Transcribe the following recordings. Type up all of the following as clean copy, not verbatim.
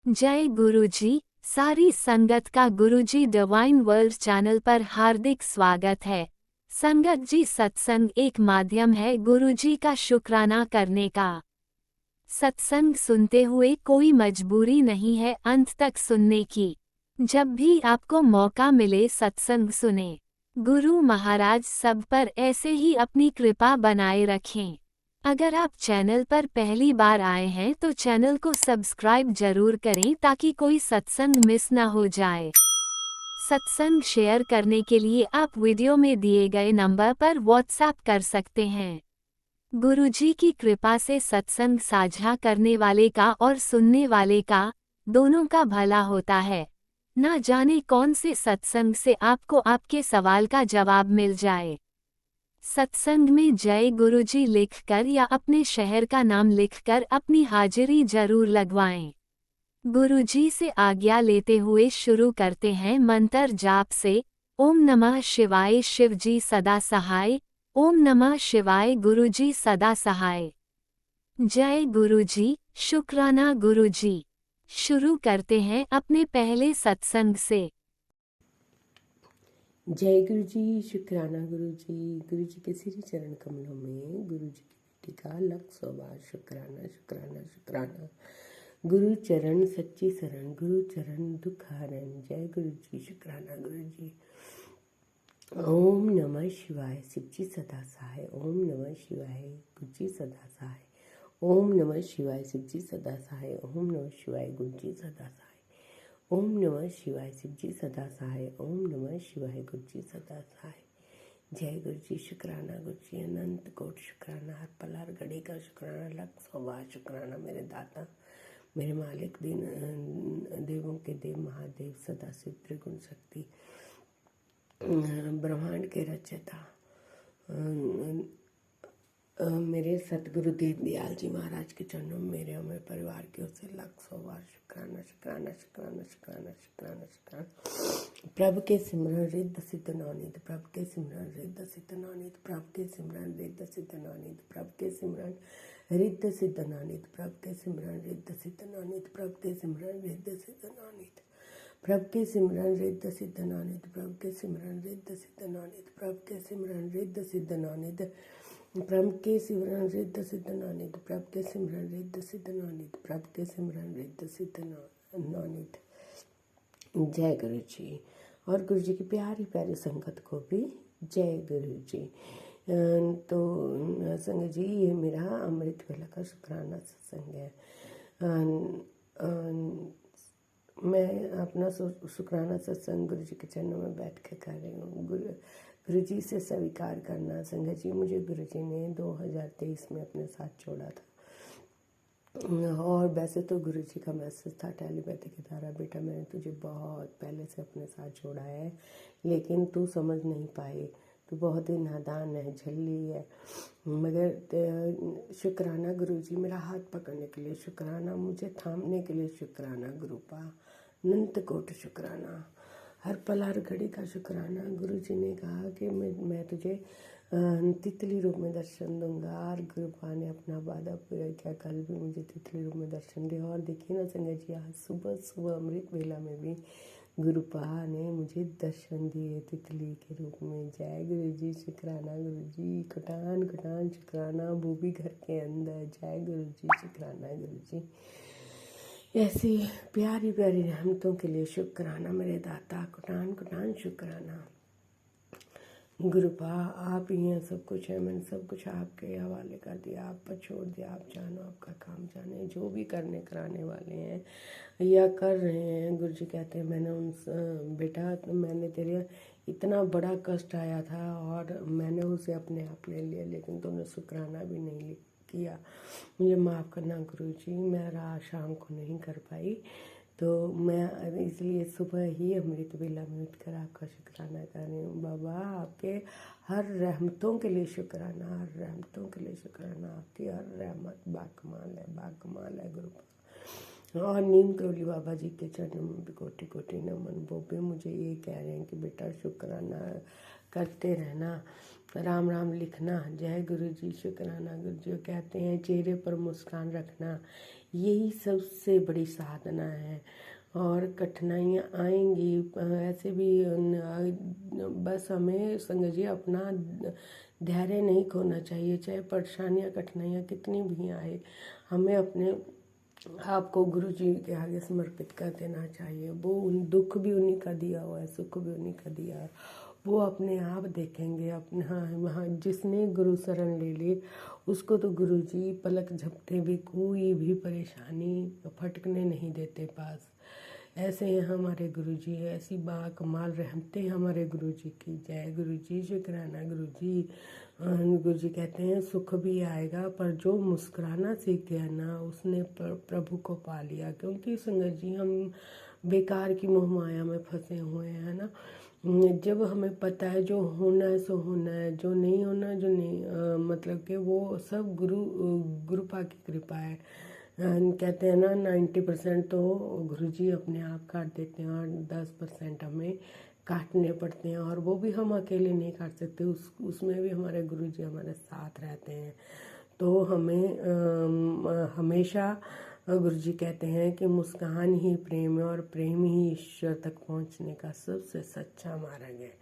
जय गुरुजी। सारी संगत का गुरुजी डिवाइन वर्ल्ड चैनल पर हार्दिक स्वागत है। संगत जी, सत्संग एक माध्यम है गुरुजी का शुक्राना करने का। सत्संग सुनते हुए कोई मजबूरी नहीं है अंत तक सुनने की। जब भी आपको मौका मिले सत्संग सुने। गुरु महाराज सब पर ऐसे ही अपनी कृपा बनाए रखें। अगर आप चैनल पर पहली बार आए हैं तो चैनल को सब्सक्राइब जरूर करें ताकि कोई सत्संग मिस ना हो जाए। सत्संग शेयर करने के लिए आप वीडियो में दिए गए नंबर पर व्हाट्सएप कर सकते हैं। गुरुजी की कृपा से सत्संग साझा करने वाले का और सुनने वाले का, दोनों का भला होता है। ना जाने कौन से सत्संग से आपको आपके सवाल का जवाब मिल जाए। सत्संग में जय गुरुजी लिखकर या अपने शहर का नाम लिखकर अपनी हाजिरी जरूर लगवाएं। गुरुजी से आज्ञा लेते हुए शुरू करते हैं मंत्र जाप से। ओम नमः शिवाय शिवजी सदा सहाय। ओम नमः शिवाय गुरुजी सदा सहाय। जय गुरुजी, शुक्राना गुरुजी। शुरू करते हैं अपने पहले सत्संग से। जय गुरु जी, शुक्राना गुरु जी। गुरु जी के श्री चरण कमलों में गुरु जी की बेटी का लख 100 बार शुक्राना शुक्राना शुक्राना। गुरु चरण सच्ची शरण, गुरु चरण दुख हरण। जय गुरु जी, शुक्राना गुरु जी। ओम नमः शिवाय शिवजी सदा सहाय। ओम नमः शिवाय गुरु जी सदा सहाय। ओम नमः शिवाय शिवजी सदा सहाय। ओम नमः शिवाय गुरु जी सदा सहाय। ओम नमः शिवाय शिवजी सदा सहाय। ओम नमः शिवाय गुरु जी सदा सहाय। जय गुरु जी, शुक्राना गुरु जी। अनंत कोट शुक्राना, हर पल हर घड़ी का शुक्राना, लख 100 बार शुक्राना मेरे दाता, मेरे मालिक, दिन देवों के देव महादेव, सदाशिव त्रिगुण शक्ति, ब्रह्मांड के रचयिता, मेरे सतगुरु दीनदयाल जी महाराज के चरणों में मेरे और मेरे परिवार की ओर से लख 100 बार शुक्राना शुक्राना शुक्राना शुक्राना शुक्राना शुक्राना। प्रभु के सिमरन रिद्ध सिद्ध नवनीत, प्रभु के सिमरन रिद्ध सिद्ध नवनीत, प्रभु के सिमरन रिद्ध सिद्ध नवनीत, प्रभु के सिमरन रिद्ध सिद्ध नवनीत, प्रभु के सिमरन रिद्ध सिद्ध नवनीत, प्रभु के सिमरन रिद्ध सिद्ध नवनीत, प्रभु के सिमरन रिद्ध सिद्ध नवनीत, प्रभु के सिमरन रिद्ध सिद्ध नवनीत, प्रभु के सिमरन रिद्ध सिद्ध नवनीत, प्रभु के सिमरन रिद्ध सिद्ध नवनीत, प्रभु के सिमरन रिद्ध सिद्ध नवनीत, प्रभु के सिमरन रिद्ध सिद्ध नवनीत। जय गुरु जी। और गुरु जी की प्यारी प्यारी संगत को भी जय गुरु जी। तो संगत जी, ये मेरा अमृत वेला का शुक्राना सत्संग है। मैं अपना शुक्राना सत्संग गुरु जी के चरणों में बैठ के कर रही हूँ। गुरु जी से स्वीकार करना। संगत जी, मुझे गुरु जी ने 2023 में अपने साथ छोड़ा था। और वैसे तो गुरु जी का मैसेज था टेलीपैथी के द्वारा, बेटा मैंने तुझे बहुत पहले से अपने साथ छोड़ा है, लेकिन तू समझ नहीं पाई, तू बहुत ही नादान है, झल्ली है। मगर शुक्राना गुरु जी, मेरा हाथ पकड़ने के लिए शुक्राना, मुझे थामने के लिए शुक्राना गुरुपा, अनंत कोट शुक्राना, हर पल हर घड़ी का शुक्राना। गुरु जी ने कहा कि मैं तुझे तितली रूप में दर्शन दूंगा, और गुरुपा ने अपना वादा पूरा किया। कल भी मुझे तितली रूप में दर्शन दिया। और देखिए ना संगत जी, आज सुबह सुबह अमृत वेला में भी गुरुपा ने मुझे दर्शन दिए तितली के रूप में। जय गुरु जी, शुक्राना गुरु जी, कुटान कुटान शुक्राना, वो भी घर के अंदर। जय गुरु जी, शुक्राना गुरु जी। ऐसी प्यारी प्यारी रहमतों के लिए शुक्राना मेरे दाता, कुटान कुटान शुक्राना। गुरुपा आप ही हैं, सब कुछ है, मैंने सब कुछ आपके हवाले कर दिया, आप पर छोड़ दिया। आप जानो, आपका काम जाने। जो भी करने कराने वाले हैं या कर रहे हैं, गुरु जी कहते हैं मैंने बेटा, मैंने तेरे इतना बड़ा कष्ट आया था और मैंने उसे अपने आप ले लिया, लेकिन तुमने शुक्राना भी नहीं किया। मुझे माफ़ करना गुरु जी, मैं रात शाम को नहीं कर पाई, तो मैं इसलिए सुबह ही अमृत वेला में उठकर आपका शुक्राना कर रही हूँ। बाबा, आपके हर रहमतों के लिए शुक्राना, हर रहमतों के लिए शुक्राना। आपकी हर रहमत बाकमाल है, बाकमाल है गुरु। और नीम करोली बाबा जी के चरणों में भी कोटि कोटि नमन। वो भी मुझे ये कह रहे हैं कि बेटा शुक्राना करते रहना, राम राम लिखना। जय गुरु जी, शुक्राना गुरु जी। कहते हैं चेहरे पर मुस्कान रखना, यही सबसे बड़ी साधना है। और कठिनाइयाँ आएंगी ऐसे भी बस हमें संगत जी अपना धैर्य नहीं खोना चाहिए। चाहे परेशानियाँ कठिनाइयाँ कितनी भी आए, हमें अपने आपको गुरु जी के आगे समर्पित कर देना चाहिए। वो दुख भी उन्हीं का दिया हुआ है, सुख भी उन्हीं का दिया है। वो अपने आप देखेंगे। अपने हाँ, जिसने गुरु शरण ले ली उसको तो गुरु जी पलक झपटे भी कोई भी परेशानी फटकने नहीं देते पास। ऐसे हैं हमारे गुरु जी, ऐसी बाकमाल रहमतें हमारे गुरु जी की। जय गुरु जी, शुक्राना गुरु जी। गुरु जी कहते हैं सुख भी आएगा पर जो मुस्कुराना सीख गया ना उसने प्रभु को पा लिया। क्योंकि संगत जी हम बेकार की मोह माया में फंसे हुए हैं ना। जब हमें पता है जो होना है सो होना है, जो नहीं होना जो नहीं, मतलब कि वो सब गुरुपा की कृपा है। कहते हैं ना 90% तो गुरुजी अपने आप काट देते हैं और 10% हमें काटने पड़ते हैं। और वो भी हम अकेले नहीं काट सकते, उसमें भी हमारे गुरुजी हमारे साथ रहते हैं। तो हमें हमेशा गुरुजी कहते हैं कि मुस्कान ही प्रेम है और प्रेम ही ईश्वर तक पहुंचने का सबसे सच्चा मार्ग है।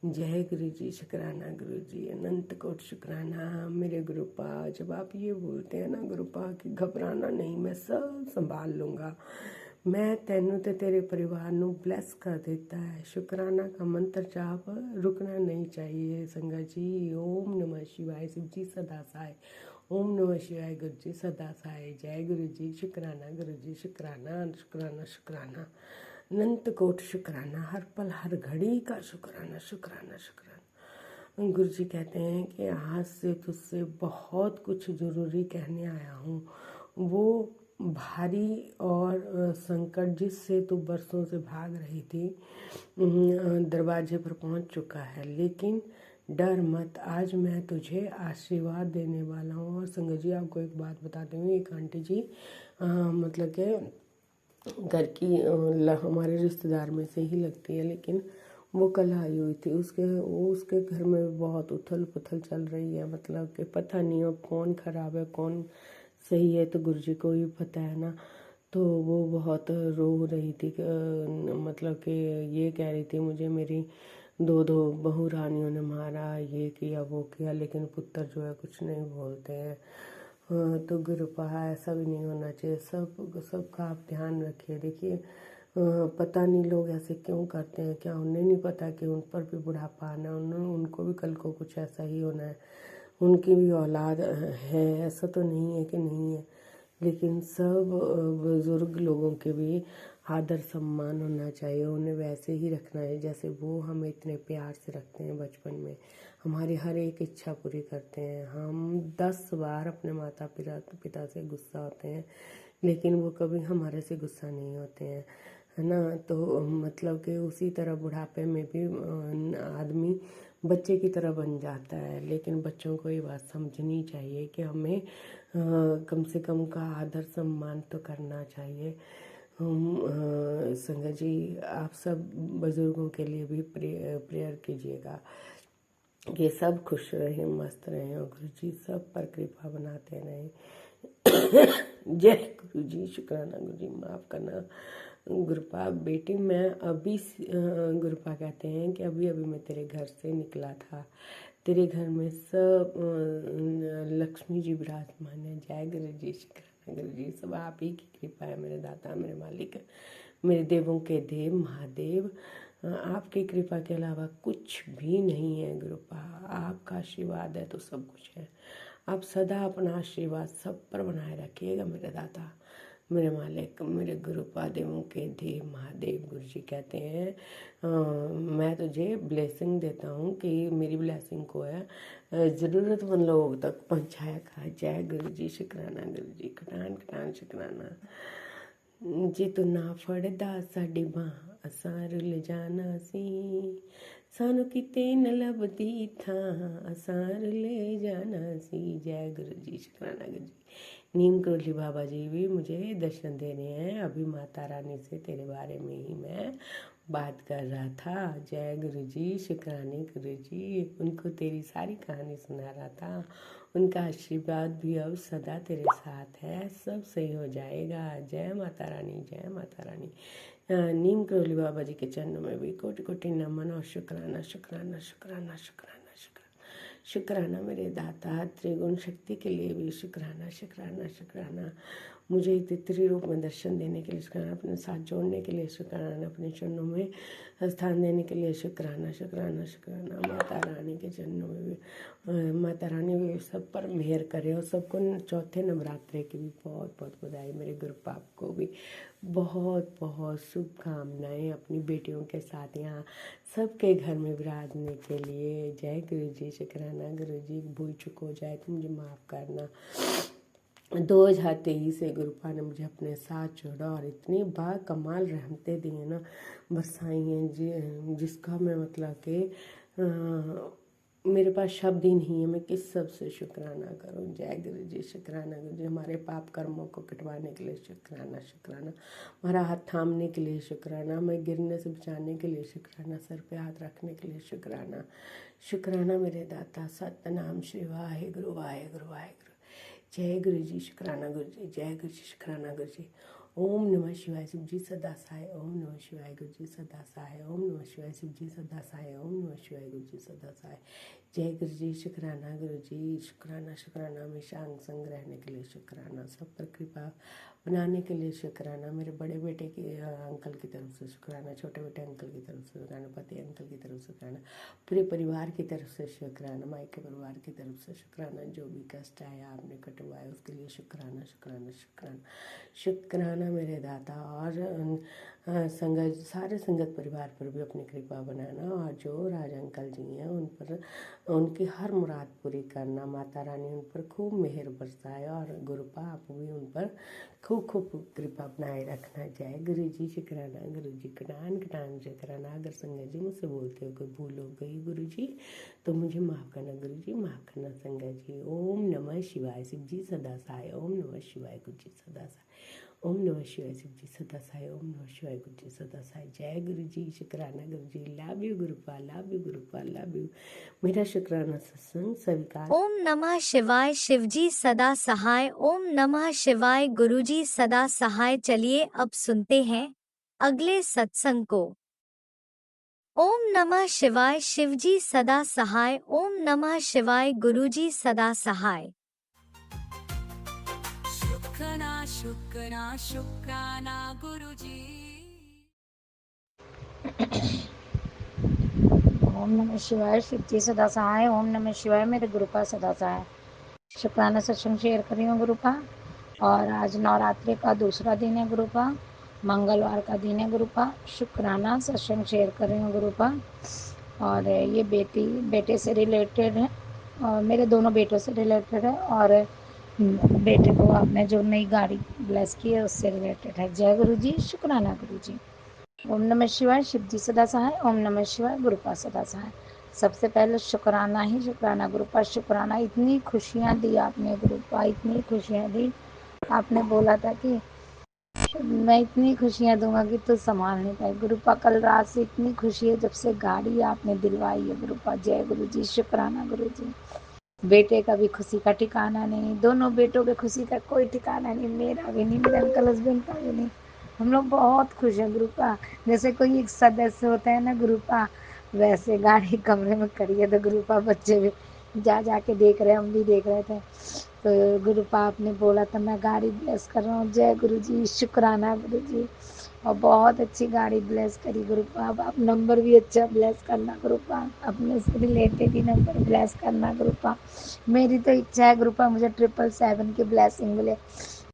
जय गुरु जी, शुक्राना गुरु जी, अनंत कोट शुक्राना मेरे गुरुपा। जब आप ये बोलते हैं ना गुरुपा कि घबराना नहीं, मैं सब संभाल लूँगा, मैं तैनू ते तेरे परिवार नू ब्लैस कर देता है। शुक्राना का मंत्र जाप रुकना नहीं चाहिए संगत जी। ओम नमः शिवाय, शिव जी सदा सहाय। ओम नमः शिवाय, गुरु जी सदा सहाय। जय गुरु जी, शुक्राना गुरु जी, शुक्राना शुक्राना शुक्राना, अनंत कोट शुक्राना, हर पल हर घड़ी का शुक्राना शुक्राना शुक्राना। गुरु जी कहते हैं कि आज से तुझसे बहुत कुछ ज़रूरी कहने आया हूँ। वो भारी और संकट जिससे तू बरसों से भाग रही थी दरवाजे पर पहुँच चुका है। लेकिन डर मत, आज मैं तुझे आशीर्वाद देने वाला हूँ। और संगत जी आपको एक बात बताती हूँ, एक आंटी जी मतलब के घर की हमारे रिश्तेदार में से ही लगती है, लेकिन वो कल आई हुई थी। उसके घर में बहुत उथल पुथल चल रही है। मतलब कि पता नहीं अब कौन ख़राब है कौन सही है, तो गुरु जी को ही पता है ना। तो वो बहुत रो रही थी, मतलब कि ये कह रही थी मुझे मेरी दो बहू रानियों ने मारा, ये किया वो किया, लेकिन पुत्र जो है कुछ नहीं बोलते हैं। तो गुरुपा ऐसा भी नहीं होना चाहिए। सबका आप ध्यान रखिए। देखिए पता नहीं लोग ऐसे क्यों करते हैं, क्या उन्हें नहीं पता कि उन पर भी बुढ़ापा आना है, उनको भी कल को कुछ ऐसा ही होना है, उनकी भी औलाद है। ऐसा तो नहीं है कि नहीं है, लेकिन सब बुज़ुर्ग लोगों के भी आदर सम्मान होना चाहिए। उन्हें वैसे ही रखना है जैसे वो हमें इतने प्यार से रखते हैं बचपन में, हमारी हर एक इच्छा पूरी करते हैं। हम 10 बार अपने माता पिता से गुस्सा होते हैं, लेकिन वो कभी हमारे से गुस्सा नहीं होते हैं, है ना। तो मतलब कि उसी तरह बुढ़ापे में भी आदमी बच्चे की तरह बन जाता है। लेकिन बच्चों को ये बात समझनी चाहिए कि हमें कम से कम का आदर सम्मान तो करना चाहिए। संगत जी आप सब बुज़ुर्गों के लिए भी प्रेयर कीजिएगा कि सब खुश रहें मस्त रहें और गुरु जी सब पर कृपा बनाते रहें। जय गुरु जी, शुक्राना गुरु जी, माफ़ करना गुरुपा। बेटी मैं अभी गुरुपा कहते हैं कि अभी मैं तेरे घर से निकला था। तेरे घर में सब लक्ष्मी जी विराजमान है। जय गुरु जी, शुक्राना गुरु जी, सब आप ही की कृपा है मेरे दाता मेरे मालिक मेरे देवों के देव महादेव। आपकी कृपा के अलावा कुछ भी नहीं है गुरुपा। आपका आशीर्वाद है तो सब कुछ है। आप सदा अपना आशीर्वाद सब पर बनाए रखिएगा मेरे दाता मेरे मालिक मेरे गुरुपा देवों के देव महादेव। गुरु जी कहते हैं मैं तुझे ब्लेसिंग देता हूँ कि मेरी ब्लेसिंग को है ज़रूरतमंद लोगों तक पहुँचाया कर। जय गुरु जी, शुक्राना गुरु जी, कटान कटान शुक्राना। जे तू ना फड़दा साडी बांह असां रुल जाना सी, सानू किते न लभदी थां असां रुले जाना सी। जय गुरु जी, शुक्राना गुरु जी। नीम करोली बाबा जी भी मुझे दर्शन दे रहे हैं। अभी माता रानी से तेरे बारे में ही मैं बात कर रहा था। जय गुरु जी, शुक्राने गुरु जी, उनको तेरी सारी कहानी सुना रहा था। उनका आशीर्वाद भी अब सदा तेरे साथ है, सब सही हो जाएगा। जय माता रानी, जय माता रानी। नीम करोली बाबा जी के चरणों में भी कोटि कोटि नमन और शुक्राना शुक्राना शुक्राना शुक्राना शुक्राना शुक्राना मेरे दाता त्रिगुण शक्ति के लिए भी शुक्राना शुक्राना शुक्राना। मुझे तितरी रूप में दर्शन देने के लिए शुक्राना, अपने साथ जोड़ने के लिए शुक्राना, अपने चरणों में स्थान देने के लिए शुक्राना शुक्राना शुक्राना। माता रानी के चरणों में भी माता रानी भी सब पर मेहर करे और सबको चौथे नवरात्रे की भी बहुत बहुत बधाई। मेरे गुरु पाप को भी बहुत बहुत शुभकामनाएं अपनी बेटियों के साथ यहाँ सबके घर में विराजने के लिए। जय गुरु जी, शुक्राना गुरु जी। भूल चूक हो जाए तो मुझे माफ़ करना। 2023 से गुरुपा ने मुझे अपने साथ जोड़ा और इतनी बार कमाल रहमतें दी हैं ना, बरसाई हैं जिसका मैं मतलब कि मेरे पास शब्द ही नहीं है, मैं किस सब से शुक्राना करूं। जय गुरु जी, शुक्राना गुरु जी। हमारे पाप कर्मों को कटवाने के लिए शुक्राना शुक्राना, हमारा हाथ थामने के लिए शुक्राना, हमें गिरने से बचाने के लिए शुक्राना, सर पे हाथ रखने के लिए शुक्राना शुक्राना मेरे दाता। सतनाम श्री वाहे गुरु वाहे गुरु वाहे गुरु। जय गुरु जी, शुक्राना गुरु जी। जय गुरु जी, शुक्राना गुरु जी। ओम नमः शिवाय, शिव जी सदा सहाय। ओम नमः शिवाय, गुरु जी सदा सहाय। ओम नमः शिवाय, शिव जी सदा सहाय। ओम नमः शिवाय, गुरु जी सदा सहाय। जय गुरु जी, शुक्राना गुरु जी। शुक्राना शुक्राना, हमेशा अंग संग रहने के लिए शुक्राना, सब पर कृपा बनाने के लिए शुक्राना। मेरे बड़े बेटे के अंकल की तरफ से शुक्राना, छोटे बेटे अंकल की तरफ से शुक्राना, पति अंकल की तरफ से शुक्राना, पूरे परिवार की तरफ से शुक्राना, मायके परिवार की तरफ से शुक्राना। जो भी कष्ट आया आपने कटवाया उसके लिए शुक्राना शुक्राना शुक्राना शुक्राना मेरे दाता। और संगत सारे संगत परिवार पर भी अपनी कृपा बनाना, और जो राज अंकल जी हैं उन पर उनकी हर मुराद पूरी करना। माता रानी उन पर खूब मेहर बरसाए और गुरुपा आप भी उन पर खूब खूब कृपा बनाए रखना। जय गुरु जी, शुक्राना गुरु जी। कटान कटान शुक्राना। अगर संगत जी मुझसे बोलते हो कोई भूल हो गई गुरु जी तो मुझे माफ़ करना गुरु जी, माफ़ करना संगत जी। ओम नमः शिवाय, शिव जी सदा सहाय। ओम नमः शिवाय, गुरु जी सदा सहाय। ओम नमः शिवाय, शिव जी सदा सहाय। ओम नमः शिवाय, गुरु जी सदा सहाय। जय गुरु जी, शुक्राना Guru ji. Love you Gurupa, love you Gurupa, love you. मेरा शुक्राना सत्संग स्वीकार। ओम नमः शिवाय, शिवजी सदा सहाय। ओम नमः शिवाय, गुरुजी सदा सहाय। चलिए अब सुनते हैं अगले सत्संग को। ओम नमः शिवाय, शिवजी सदा सहाय। ओम नमः शिवाय, गुरुजी सदा सहाय। शुक्राना शुक्राना शुक्राना गुरुजी। ओम नमः शिवाय, शिव जी सदा सहाय। ओम नमः शिवाय, मेरे गुरुपा सदा सहाय। शुक्राना सत्संग शेयर कर रही हूँ गुरुपा। और आज नवरात्रि का दूसरा दिन है गुरुपा, मंगलवार का दिन है गुरुपा। शुक्राना सत्संग शेयर कर रही हूँ गुरुपा। और ये बेटे से रिलेटेड है, और मेरे दोनों बेटों से रिलेटेड है, और बेटे को आपने जो नई गाड़ी ब्लेस की है उससे रिलेटेड है। जय गुरु जी, शुक्राना गुरु जी। ओम नमः शिवाय, शिव जी सदा सहाय। ओम नमः शिवाय, गुरुपा सदा सहाय। सबसे पहले शुक्राना ही शुक्राना गुरुपा, शुक्राना। इतनी खुशियाँ दी आपने गुरुपा, इतनी खुशियाँ दी। आपने बोला था कि मैं इतनी खुशियाँ दूंगा कि तू संभाल नहीं पाए गुरुपा। कल रात से इतनी खुशी है जब से गाड़ी आपने दिलवाई है गुरुपा। जय गुरु जी, शुक्राना गुरु जी। बेटे का भी खुशी का ठिकाना नहीं, दोनों बेटों के खुशी का कोई ठिकाना नहीं, मेरा भी नहीं, मेरे अंकल हस्बैंड का भी नहीं। हम लोग बहुत खुश हैं गुरुपा। जैसे कोई एक सदस्य होता है ना गुरुपा, वैसे गाड़ी कमरे में खड़ी है तो गुरुपा बच्चे भी जा जाके देख रहे, हम भी देख रहे थे। तो गुरुपा आपने बोला था मैं गाड़ी ब्लेस कर रहा हूँ। जय गुरु जी, शुक्राना गुरु जी। और बहुत अच्छी गाड़ी ब्लेस करी गुरुपा। अब आप नंबर भी अच्छा ब्लेस करना गुरुपा, अपने से रिलेटेड ही नंबर ब्लेस करना गुरुपा। मेरी तो इच्छा है गुरुपा मुझे 777 की ब्लेसिंग मिले,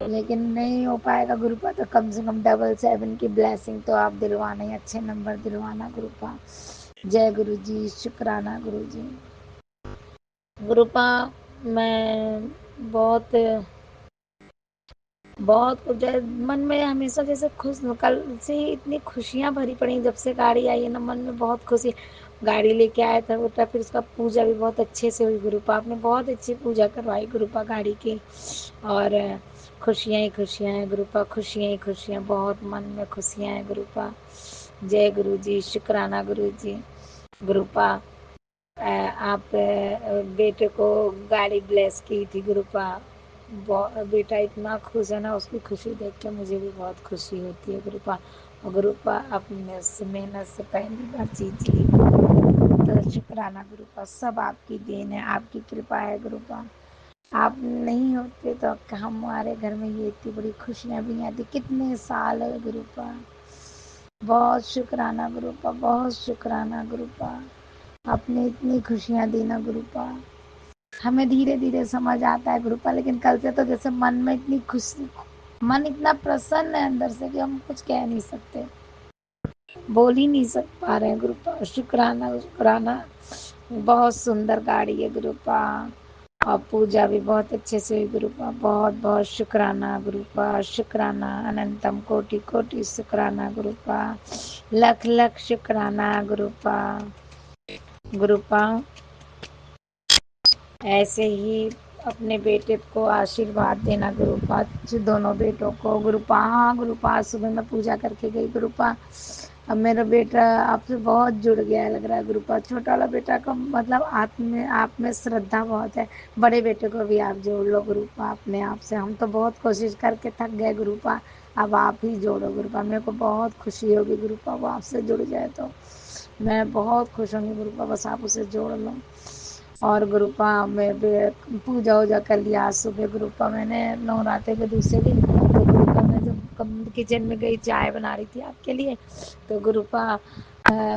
लेकिन नहीं हो पाएगा गुरुपा। तो कम से कम 777 की ब्लेसिंग तो आप दिलवाना ही, अच्छे नंबर दिलवाना गुरुपा। जय गुरु जी, शुक्राना गुरु जी। गुरुपा मैं बहुत बहुत कुछ मन में हमेशा जैसे खुश, कल से ही इतनी खुशियाँ भरी पड़ी। जब से गाड़ी आई है ना, मन में बहुत खुशी। गाड़ी लेके आया था बेटा, फिर उसका पूजा भी बहुत अच्छे से हुई गुरुपा। आपने बहुत अच्छी पूजा करवाई गुरुपा गाड़ी की। और खुशियाँ ही खुशियाँ हैं गुरुपा, खुशियाँ ही खुशियाँ, बहुत मन में खुशियाँ हैं गुरुपा। जय गुरु जी, शुक्राना गुरु जी। गुरुपा आप बेटे को गाड़ी ब्लेस की थी गुरुपा। बेटा इतना खुश है ना, उसकी खुशी देख के मुझे भी बहुत खुशी होती है गुरुपा। और गुरुपा अपने से मेहनत से पहली बार जीत ली, तो शुक्राना गुरुपा, सब आपकी देन है, आपकी कृपा है गुरुपा। आप नहीं होते तो हमारे घर में ये इतनी बड़ी खुशियाँ भी नहीं आती। कितने साल है गुरुपा, बहुत शुक्राना गुरुपा, बहुत शुक्राना गुरुपा। आपने इतनी खुशियाँ दी ना गुरुपा, हमें धीरे धीरे समझ आता है गुरुपा, लेकिन कल से तो जैसे मन में इतनी खुशी, मन इतना प्रसन्न है अंदर से कि हम कुछ कह नहीं सकते, बोल ही नहीं सक पा रहे हैं गुरुपा। शुक्राना शुक्राना। बहुत सुंदर गाड़ी है गुरुपा, और पूजा भी बहुत अच्छे से हुई गुरुपा। बहुत बहुत शुक्राना गुरुपा, शुक्राना अनंतम कोटि कोटि शुक्राना गुरुपा, लख लख शुक्राना गुरुपा। गुरुपा ऐसे ही अपने बेटे को आशीर्वाद देना गुरुपा, दोनों बेटों को गुरुपा। हाँ गुरुपा, आज सुबह मैं पूजा करके गई गुरुपा। अब मेरा बेटा आपसे बहुत जुड़ गया है लग रहा है गुरुपा। छोटा वाला बेटा का मतलब आप में श्रद्धा बहुत है। बड़े बेटे को भी आप जोड़ लो गुरुपा अपने आप से। हम तो बहुत कोशिश करके थक गए गुरुपा, अब आप ही जोड़ो गुरुपा। मेरे को बहुत खुशी होगी गुरुपा, वो आपसे जुड़ जाए तो मैं बहुत खुश होंगी गुरुपा, बस आप उसे जोड़ लो। और गुरुपा मैं पूजा वूजा कर लिया आज सुबह गुरुपा। मैंने नवरात्रे के दूसरे दिन तो गुरुपा मैं जब किचन में गई चाय बना रही थी आपके लिए, तो गुरुपा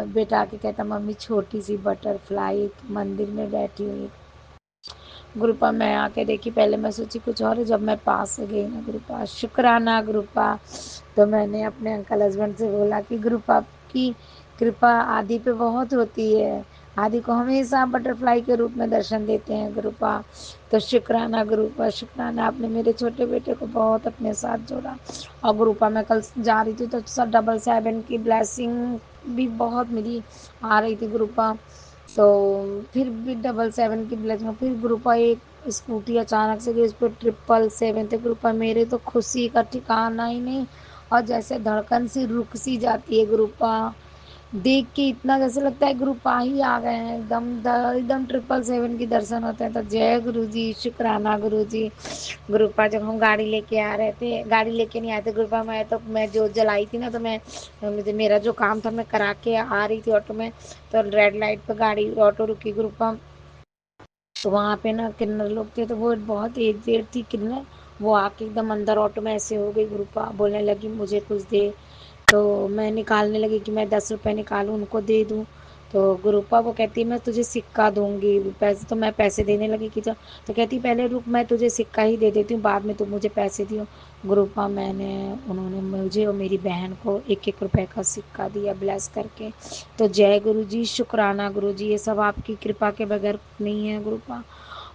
बेटा आके कहता मम्मी छोटी सी बटरफ्लाई मंदिर में बैठी हुई। गुरुपा मैं आके देखी, पहले मैं सोची कुछ और है, जब मैं पास से गई ना गुरुपा, शुक्राना गुरुपा। तो मैंने अपने अंकल हस्बैंड से बोला कि गुरुपा की कृपा आदि पे बहुत होती है, आदि को हमेशा बटरफ्लाई के रूप में दर्शन देते हैं गुरुपा। तो शुक्राना गुरुपा, शुक्राना, आपने मेरे छोटे बेटे को बहुत अपने साथ जोड़ा। और गुरुपा मैं कल जा रही थी तो 777 की ब्लेसिंग भी बहुत मिली, आ रही थी गुरुपा। तो फिर भी 777 की ब्लेसिंग, फिर गुरुपा एक स्कूटी अचानक से गई, उस पर 777 थे गुरुपा। मेरे तो खुशी का ठिकाना ही नहीं, और जैसे धड़कन सी रुक सी जाती है गुरुपा, देख के इतना जैसे लगता है गुरुपा ही आ गए हैं एकदम। एकदम 777 की दर्शन होते हैं। तो जय गुरु जी, शुक्राना गुरु जी। गुरुपा जब हम गाड़ी लेके आ रहे थे, गाड़ी लेके नहीं आए थे गुरुपा, मैं जो जलाई थी ना, तो मैं मुझे मेरा जो काम था मैं करा के आ रही थी ऑटो में, तो रेड लाइट पे गाड़ी ऑटो रुकी गुरुपा। तो वहाँ पे ना किन्नर लोग थे, तो वो बहुत एजेड थी किन्नर, वो आके एकदम अंदर ऑटो में ऐसे हो गई गुरुपा, बोलने लगी मुझे कुछ दे। तो मैं निकालने लगी कि मैं 10 रुपए निकालूं उनको दे दूं। तो गुरुपा वो कहती मैं तुझे सिक्का दूंगी पैसे, तो मैं पैसे देने लगी कि तो कहती पहले रुक, मैं तुझे सिक्का ही दे देती हूँ, बाद में तुम मुझे पैसे दियो। गुरुपा उन्होंने मुझे और मेरी बहन को 1-1 रुपए का सिक्का दिया ब्लेस करके। तो जय गुरु जी, शुक्राना गुरु जी, ये सब आपकी कृपा के बगैर नहीं है गुरुपा।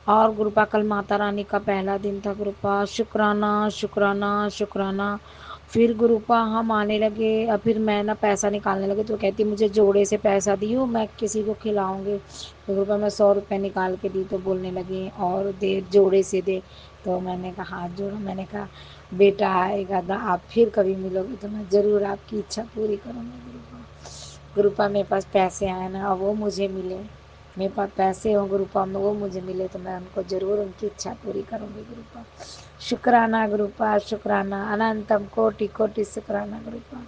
और गुरुपा कल माता रानी का पहला दिन था गुरुपा, शुक्राना शुक्राना शुक्राना। फिर गुरुपा हम आने लगे, और फिर मैं ना पैसा निकालने लगी, तो कहती मुझे जोड़े से पैसा दियो, मैं किसी को खिलाऊंगी। तो गुरुपा मैं 100 रुपए निकाल के दी, तो बोलने लगी और दे, जोड़े से दे। तो मैंने कहा हाथ जोड़ा, मैंने कहा बेटा आएगा ना, आप फिर कभी मिलोगे तो मैं ज़रूर आपकी इच्छा पूरी करूँगी गुरुपा। गुरुपा मेरे पास पैसे आए ना, और वो मुझे मिले, मेरे पास पैसे हो गुरुपा में वो मुझे मिले, तो मैं उनको ज़रूर उनकी इच्छा पूरी करूँगी गुरुपा। शुक्राना गुरुपा, शुक्राना अनंतम कोटि कोटि शुक्राना गुरुपा।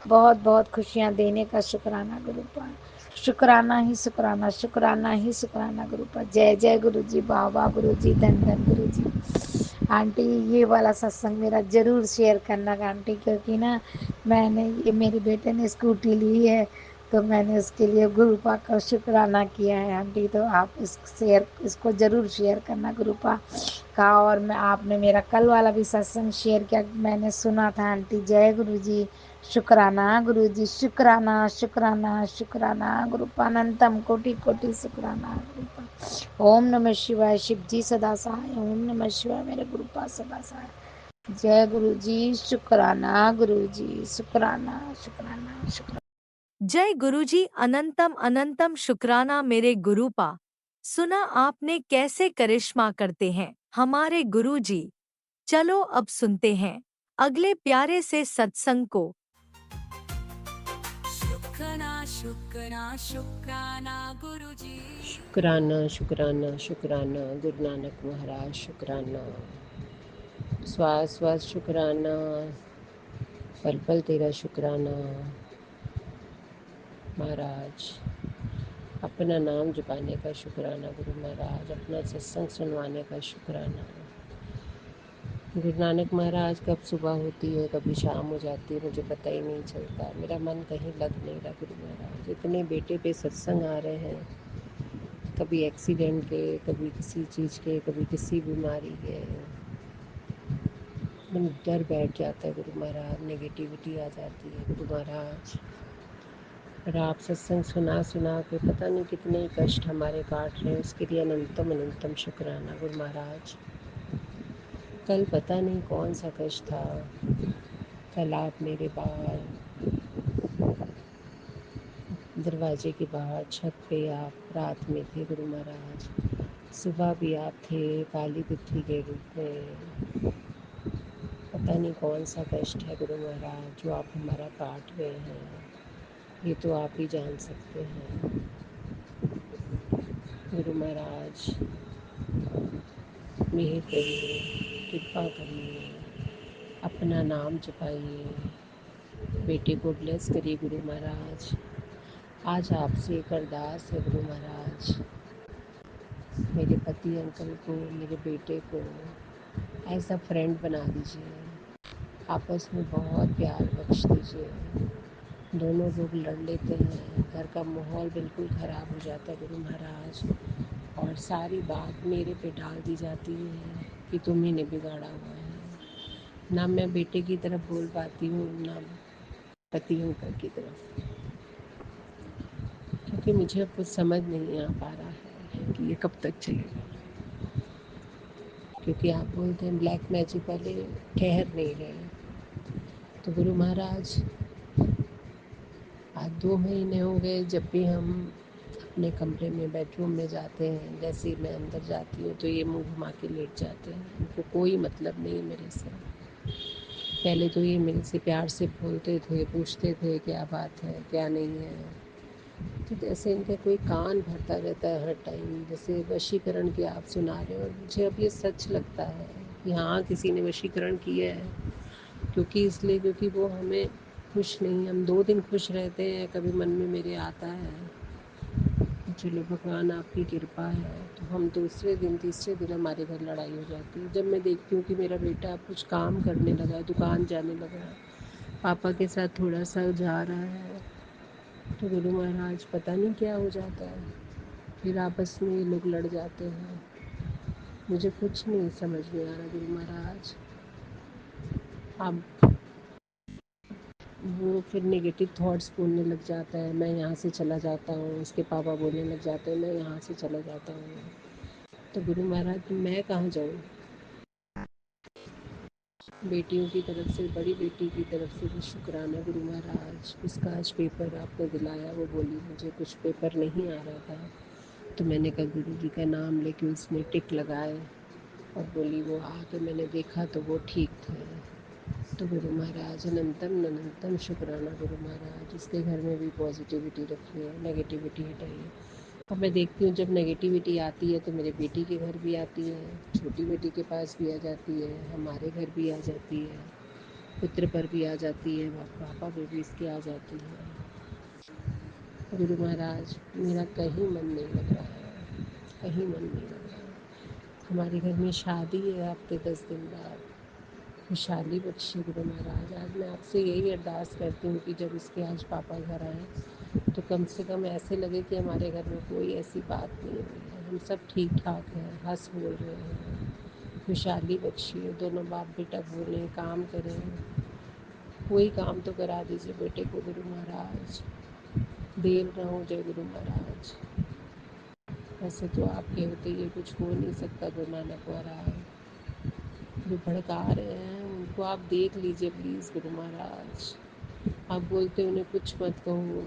बहुत बहुत खुशियाँ देने का शुक्राना गुरुपा। शुक्राना ही शुक्राना, शुक्राना ही शुक्राना गुरुपा। जय जय गुरु जी, बाबा गुरु जी, धन धन गुरु जी। आंटी ये वाला सत्संग मेरा ज़रूर शेयर करना आंटी, क्योंकि ना मैंने ये मेरे बेटे ने स्कूटी ली है, तो मैंने उसके लिए गुरुपा का शुक्राना किया है आंटी। तो आप इसको ज़रूर शेयर करना गुरुपा का। और मैं आपने मेरा कल वाला भी सत्संग शेयर किया, मैंने सुना था आंटी। जय गुरु जी, शुक्राना गुरु जी, शुक्राना शुक्राना शुक्राना गुरुपा, अनंतम कोटि कोटि शुक्राना गुरुपा। ओम नमः शिवाय, शिव जी सदा सहाय, ओम नमः शिवाय, मेरे गुरुपा सदा सहाय। जय गुरु जी, शुक्राना गुरु जी, शुक्राना शुक्राना शुक्राना। जय गुरुजी, अनंतम अनंतम शुक्राना मेरे गुरुपा। सुना आपने कैसे करिश्मा करते हैं हमारे गुरुजी। चलो अब सुनते हैं अगले प्यारे से सत्संग को। सुखना शुकना शुक्राना गुरु जी। शुक्राना शुक्राना शुक्राना गुरु नानक महाराज शुक्राना। श्वास श्वास शुक्राना, पल पल तेरा शुक्राना महाराज। अपना नाम जपाने का शुक्राना गुरु महाराज, अपना सत्संग सुनवाने का शुक्राना। गुरु नानक महाराज कब सुबह होती है कभी शाम हो जाती है मुझे पता ही नहीं चलता, मेरा मन कहीं लग नहीं रहा गुरु महाराज। इतने बेटे पे सत्संग आ रहे हैं, कभी एक्सीडेंट के, कभी किसी चीज़ के, कभी किसी बीमारी के। मन डर बैठ जाता है गुरु महाराज, नेगेटिविटी आ जाती है गुरु महाराज। और आप सत्संग सुना सुना के पता नहीं कितने ही कष्ट हमारे काट रहे हैं, उसके लिए अनंतम अनंतम शुक्राना गुरु महाराज। कल पता नहीं कौन सा कष्ट था, कल आप मेरे बाहर दरवाजे के बाहर छत पे आप रात में थे गुरु महाराज, सुबह भी आप थे काली तिथि के रूप में। पता नहीं कौन सा कष्ट है गुरु महाराज जो आप हमारा काट रहे हैं, ये तो आप ही जान सकते हैं गुरु महाराज। मेहर करिए, कृपा करिए, अपना नाम जपाइए, बेटे को ब्लेस करिए गुरु महाराज। आज आपसे एक अरदास है गुरु महाराज, मेरे पति अंकल को, मेरे बेटे को ऐसा फ्रेंड बना दीजिए, आपस में बहुत प्यार बख्श दीजिए। दोनों लोग लड़ लेते हैं, घर का माहौल बिल्कुल ख़राब हो जाता है गुरु महाराज, और सारी बात मेरे पे डाल दी जाती है कि तुम ही ने बिगाड़ा हुआ है। ना मैं बेटे की तरफ बोल पाती हूँ, ना पति अंकल की तरफ, क्योंकि मुझे अब कुछ समझ नहीं आ पा रहा है कि ये कब तक चलेगा। क्योंकि आप बोलते हैं ब्लैक मैजिक वाले ठहर नहीं रहे। तो गुरु महाराज आज 2 महीने हो गए, जब भी हम अपने कमरे में बेडरूम में जाते हैं, जैसे ही मैं अंदर जाती हूँ तो ये मुंह घुमा के लेट जाते हैं। उनको कोई मतलब नहीं मेरे से। पहले तो ये मेरे से प्यार से बोलते थे, पूछते थे क्या बात है क्या नहीं है, तो जैसे इनका कोई कान भरता रहता है हर टाइम, जैसे वशीकरण की आप सुना रहे हो। और मुझे अब ये सच लगता है कि हाँ किसी ने वशीकरण किया है, क्योंकि वो हमें खुश नहीं, हम 2 दिन खुश रहते हैं, कभी मन में मेरे आता है चलो भगवान आपकी कृपा है, तो हम दूसरे दिन तीसरे दिन हमारे घर लड़ाई हो जाती है। जब मैं देखती हूँ कि मेरा बेटा कुछ काम करने लगा है, दुकान जाने लगा है, पापा के साथ थोड़ा सा जा रहा है, तो गुरु महाराज पता नहीं क्या हो जाता है, फिर आपस में ये लोग लड़ जाते हैं। मुझे कुछ नहीं समझ में आ रहा गुरु महाराज। अब वो फिर नेगेटिव थॉट्स बोलने लग जाता है, मैं यहाँ से चला जाता हूँ, उसके पापा बोलने लग जाते हैं मैं यहाँ से चला जाता हूँ। तो गुरु महाराज मैं कहाँ जाऊँ। बेटियों की तरफ से, बड़ी बेटी की तरफ से भी शुक्राना गुरु महाराज, उसका आज पेपर आपने दिलाया। वो बोली मुझे कुछ पेपर नहीं आ रहा था, तो मैंने कहा गुरु जी का नाम लेके उसने टिक लगाए, और बोली वो आके मैंने देखा तो वो ठीक थे। तो गुरु महाराज अनंतम अनंतम शुक्राना गुरु महाराज, उसके घर में भी पॉजिटिविटी रखिए, नेगेटिविटी हटाइए। और मैं देखती हूँ जब नेगेटिविटी आती है तो मेरे बेटी के घर भी आती है, छोटी बेटी के पास भी आ जाती है, हमारे घर भी आ जाती है, पुत्र पर भी आ जाती है, पापा पे भी इसके आ जाती है। गुरु महाराज मेरा कहीं मन नहीं लग रहा है, कहीं मन नहीं लग रहा है। हमारे घर में शादी है हफ्ते 10 दिन बाद, खुशहाली बख्शे गुरु महाराज। आज मैं आपसे यही अरदास करती हूँ कि जब इसके आज पापा घर आएँ तो कम से कम ऐसे लगे कि हमारे घर में कोई ऐसी बात नहीं हुई है, हम सब ठीक ठाक हैं, हंस बोल रहे हैं। खुशहाली बख्शिए, दोनों बाप बेटा बोलें, काम करें, कोई काम तो करा दीजिए बेटे को गुरु महाराज, देर ना हो जाए गुरु महाराज। ऐसे तो आपके होते ये कुछ हो नहीं सकता गुरु नानक महाराज। जो भड़का रहे हैं उनको आप देख लीजिए प्लीज़ गुरु महाराज। आप बोलते उन्हें कुछ मत कहो,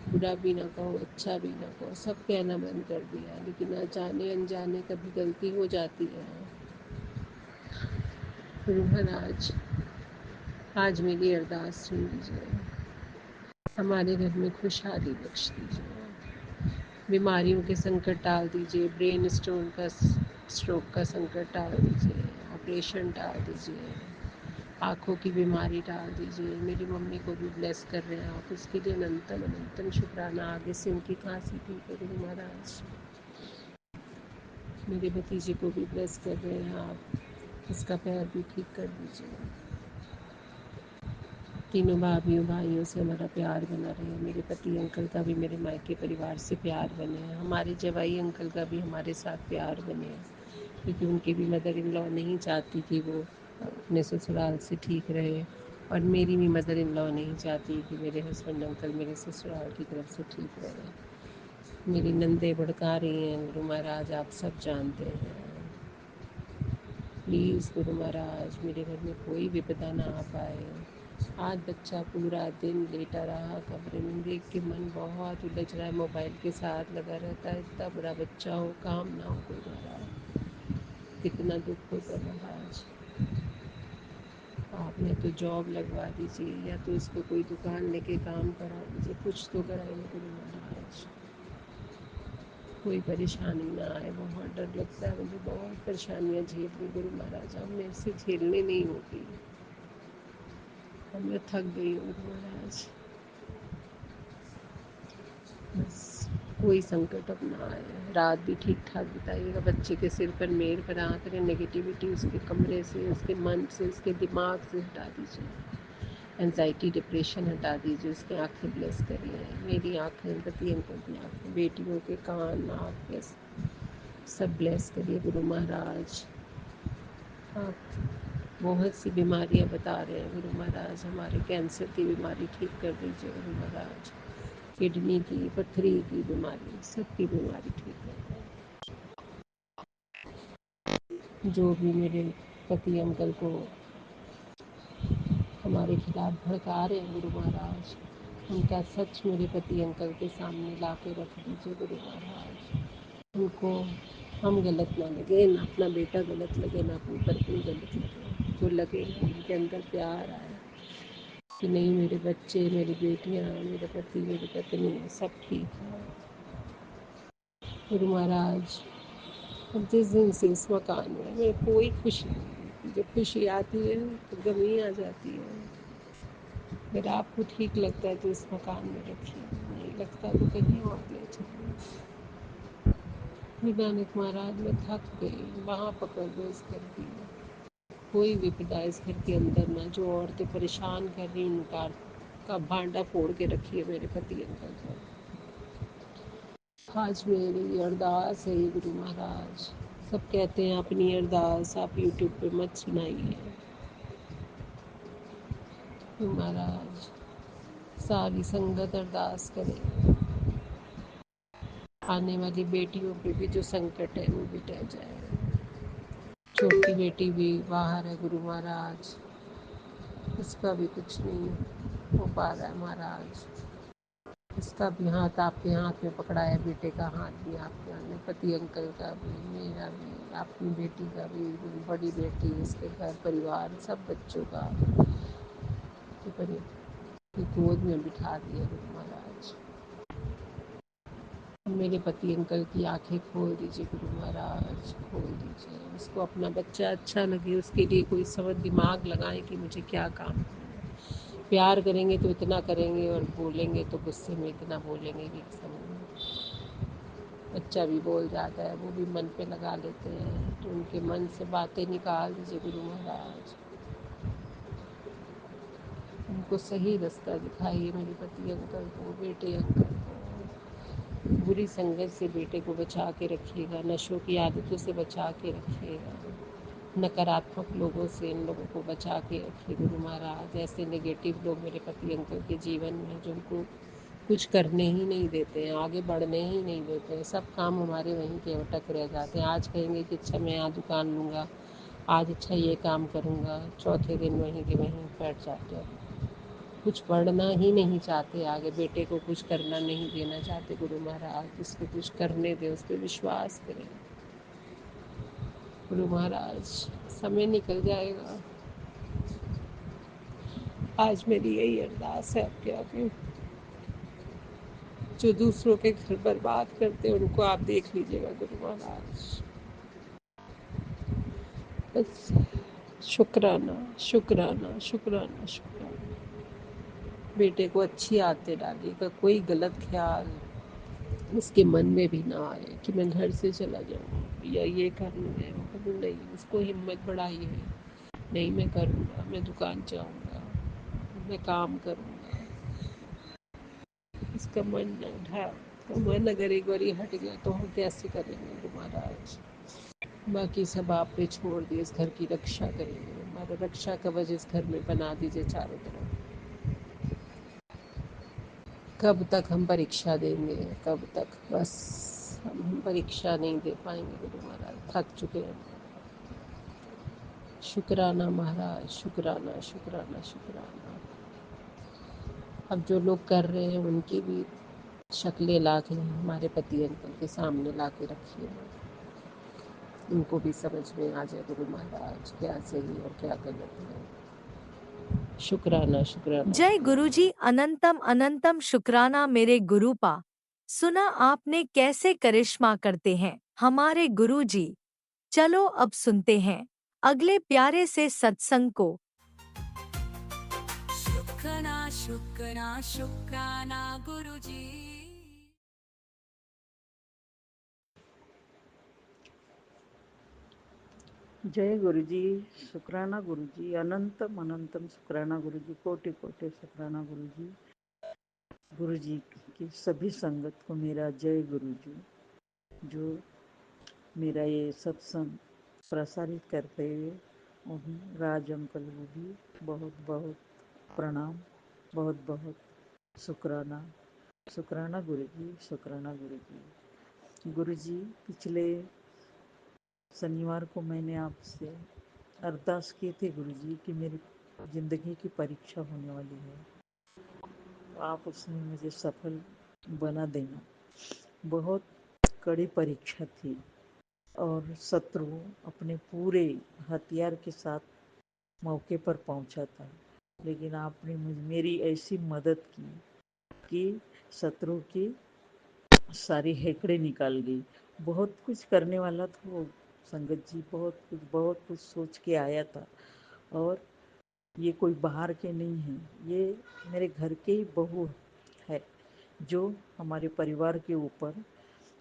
बुरा भी ना कहो, अच्छा भी ना कहो, सब कहना बंद कर दिया, लेकिन जाने अनजाने कभी गलती हो जाती है। गुरु महाराज आज मेरी अरदास सुन लीजिए। हमारे घर में खुशहाली बख्श दीजिए। बीमारियों के संकट टाल दीजिए, ब्रेन स्टोन का स्ट्रोक का संकट टाल दीजिए, ऑपरेशन टाल दीजिए, आँखों की बीमारी टाल दीजिए। मेरी मम्मी को भी ब्लेस कर रहे हैं आप, उसके लिए अनंतम अनंतम शुक्राना। आगे से उनकी खांसी ठीक है गुरु महाराज। मेरे भतीजे को भी ब्लेस कर रहे हैं आप, उसका पैर भी ठीक कर दीजिए। तीनों भाइयों से हमारा प्यार बना रहे। मेरे पति अंकल का भी मेरे मायके परिवार से प्यार बने, हमारे जवाई अंकल का भी हमारे साथ प्यार बने, क्योंकि उनकी भी मदर इन लॉ नहीं चाहती कि वो अपने ससुराल से ठीक रहे, और मेरी भी मदर इन लॉ नहीं चाहती कि मेरे हस्बैंड अंकल मेरे ससुराल की तरफ से ठीक रहे। मेरी नंदे भड़का रही हैं गुरु महाराज, आप सब जानते हैं। प्लीज़ गुरु महाराज, मेरे घर में कोई विपदा ना आ पाए। आज बच्चा पूरा दिन लेटा रहा कमरे में, देख के मन बहुत उलझ रहा है। मोबाइल के साथ लगा रहता है। इतना बड़ा बच्चा हो, काम ना हो गुरु महाराज, कितना दुख होता महाराज। आप या तो जॉब लगवा दीजिए, या तो इसको कोई दुकान लेके काम करा दीजिए, कुछ तो कराइए गुरु महाराज, कोई परेशानी ना आए। बहुत डर लगता है मुझे, बहुत परेशानियाँ झेल रही गुरु महाराज, अब मेरे से झेलने नहीं होती। अब मैं थक गई हूँ गुरु महाराज, बस कोई संकट अब ना आए। रात भी ठीक ठाक बिताइएगा, बच्चे के सिर पर मेहर बना करें, नेगेटिविटी उसके कमरे से, उसके मन से, उसके दिमाग से हटा दीजिए। एंजाइटी डिप्रेशन हटा दीजिए, उसकी आँखें ब्लेस करिए। मेरी आँखें, पति अंकल की आँखें, बेटियों के कान, नाक, ब्लेस सब ब्लेस करिए गुरु महाराज। आप बहुत सी बीमारियां बता रहे हैं गुरु महाराज, हमारे कैंसर की बीमारी ठीक कर दीजिए गुरु महाराज, किडनी की, पथरी की बीमारी, सबकी बीमारी ठीक कर दें। जो भी मेरे पति अंकल को हमारे खिलाफ भड़का रहे हैं गुरु महाराज, उनका सच मेरे पति अंकल के सामने ला के रख दीजिए गुरु महाराज। उनको हम गलत ना लगे, ना अपना बेटा गलत लगे, ना अपनी पत्नी गलत लगे, जो लगे उनके अंदर प्यार आए कि नहीं, मेरे बच्चे, मेरी बेटियाँ, मेरे पति, मेरी पत्नी सब ठीक है गुरु महाराज। जिस दिन से इस मकान में मेरे कोई खुशी नहीं होती, जब खुशी आती है तो गमी आ जाती है। अगर आपको ठीक लगता है तो इस मकान में रखिए, नहीं लगता तो कहीं और ले चलिए। नानक महाराज, मैं थक गई, वहाँ पकड़ दो इस घर की, कोई विपदा इस घर के अंदर ना। जो औरतें परेशान कर रही उनका का भांडा फोड़ के रखिए मेरे पति अंकल पर। आज मेरी अरदास है गुरु महाराज, सब कहते हैं अपनी अरदास आप यूट्यूब पे मत सुनाइए गुरु महाराज, सारी संगत अरदास करें, आने वाली बेटियों पे भी जो संकट है वो भी टह जाए। छोटी बेटी भी बाहर है गुरु महाराज, उसका भी कुछ नहीं हो पा रहा है महाराज। इसका भी हाथ आपके हाथ में पकड़ा है, बेटे का हाथ भी आपके हाथ में, पति अंकल का भी, मेरा भी, आपकी बेटी का भी, बड़ी बेटी, इसके घर परिवार सब बच्चों का गोद में बिठा दिया गुरु महाराज। मेरे पति अंकल की आंखें खोल दीजिए गुरु महाराज, खोल दीजिए। उसको अपना बच्चा अच्छा लगे, उसके लिए कोई समझ दिमाग लगाए कि मुझे क्या काम करना है। प्यार करेंगे तो इतना करेंगे, और बोलेंगे तो गुस्से में इतना बोलेंगे कि समझ। बच्चा भी बोल जाता है, वो भी मन पे लगा लेते हैं, तो उनके मन से बातें निकाल दीजिए गुरु महाराज। उनको सही रास्ता दिखाइए मेरे पति अंकल को, बेटे अंकल को। बुरी संगत से बेटे को बचा के रखिएगा, नशों की आदतों से बचा के रखिएगा, नकारात्मक लोगों से इन लोगों को बचा के रखिए गुरु महाराज। ऐसे नेगेटिव लोग मेरे पति अंकल के जीवन में, जो उनको कुछ करने ही नहीं देते हैं, आगे बढ़ने ही नहीं देते हैं, सब काम हमारे वहीं के अटक रह जाते हैं। आज कहेंगे कि अच्छा मैं यहाँ दुकान लूँगा, आज अच्छा ये काम करूँगा, चौथे दिन वहीं के वहीं बैठ जाते हैं, कुछ बढ़ना ही नहीं चाहते आगे, बेटे को कुछ करना नहीं देना चाहते गुरु महाराज। उसको कुछ करने दें, उस पर विश्वास करें गुरु महाराज। समय निकल जाएगा, आज मेरी यही अरदास है आपके आगे। जो दूसरों के घर बर्बाद करते हैं उनको आप देख लीजिएगा गुरु महाराज। बस शुक्राना शुक्राना शुक्राना शुक्राना। बेटे को अच्छी आदतें डालिएगा, कोई गलत ख्याल उसके मन में भी ना आए कि मैं घर से चला जाऊँ या ये करूँ मैं वो करूँ। नहीं, उसको हिम्मत बढ़ाइए, नहीं मैं करूँगा, मैं दुकान जाऊँगा, मैं काम करूँगा। इसका मन न उठा, तो मन अगर एक बार हट गया तो हम कैसे करेंगे गुरु महाराज। बाकी सब आप पे छोड़ दिए, इस घर की रक्षा करिए, हमारा रक्षा कवच इस घर में बना दीजिए चारों तरफ। कब तक हम परीक्षा देंगे, कब तक, बस हम परीक्षा नहीं दे पाएंगे गुरु महाराज, थक चुके हैं। शुक्राना महाराज, शुक्राना शुक्राना शुक्राना। अब जो लोग कर रहे हैं उनकी भी शक्लें ला के हमारे पति अंकल के सामने ला के रखिए, उनको भी समझ में आ जाए गुरु महाराज क्या सही और क्या गलत है। शुक्राना शुक्राना जय शुक्राना। गुरुजी, अनंतम अनंतम शुक्राना मेरे गुरुपा। सुना आपने कैसे करिश्मा करते हैं हमारे गुरुजी। चलो अब सुनते हैं अगले प्यारे से सत्संग को। शुक्राना शुक्राना शुक्राना गुरुजी। जय गुरुजी, शुक्राना गुरुजी, अनंतम अनंतम शुक्राना गुरुजी, कोटि कोटि शुक्राना गुरुजी। गुरुजी की सभी संगत को मेरा जय गुरुजी। जो मेरा ये सत्संग प्रसारित करते हुए उन्हें राज अंकल को भी बहुत बहुत प्रणाम, बहुत बहुत शुक्राना। शुक्राना गुरुजी, शुक्राना गुरुजी। गुरुजी, पिछले शनिवार को मैंने आपसे अरदास की थी गुरुजी कि मेरी ज़िंदगी की परीक्षा होने वाली है, आप उसमें मुझे सफल बना देना। बहुत कड़ी परीक्षा थी और शत्रु अपने पूरे हथियार के साथ मौके पर पहुंचा था, लेकिन आपने मेरी ऐसी मदद की कि शत्रु की सारी हेकड़े निकाल गई। बहुत कुछ करने वाला था वो संगत जी, बहुत कुछ सोच के आया था। और ये कोई बाहर के नहीं है, ये मेरे घर के ही बहू है, जो हमारे परिवार के ऊपर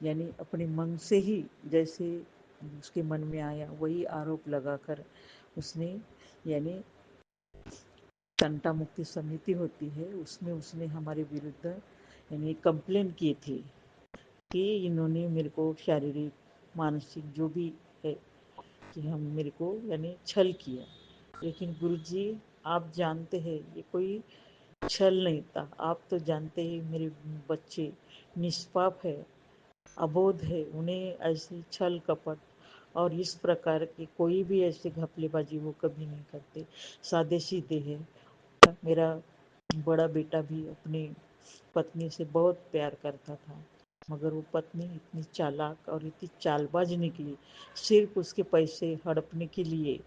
यानी अपने मन से ही जैसे उसके मन में आया वही आरोप लगाकर उसने यानी तंटा मुक्ति समिति होती है उसमें उसने हमारे विरुद्ध यानी कंप्लेन की थी कि इन्होंने मेरे को शारीरिक मानसिक जो भी है कि हम मेरे को यानी छल किया। लेकिन गुरुजी, आप जानते हैं ये कोई छल नहीं था। आप तो जानते हैं मेरे बच्चे निष्पाप है, अबोध है, उन्हें ऐसी छल कपट और इस प्रकार की कोई भी ऐसी घपलेबाजी वो कभी नहीं करते, सादे सीधे है। मेरा बड़ा बेटा भी अपनी पत्नी से बहुत प्यार करता था, मगर वो पत्नी इतनी चालाक और इतनी चालबाज निकली, सिर्फ उसके पैसे हड़पने के लिए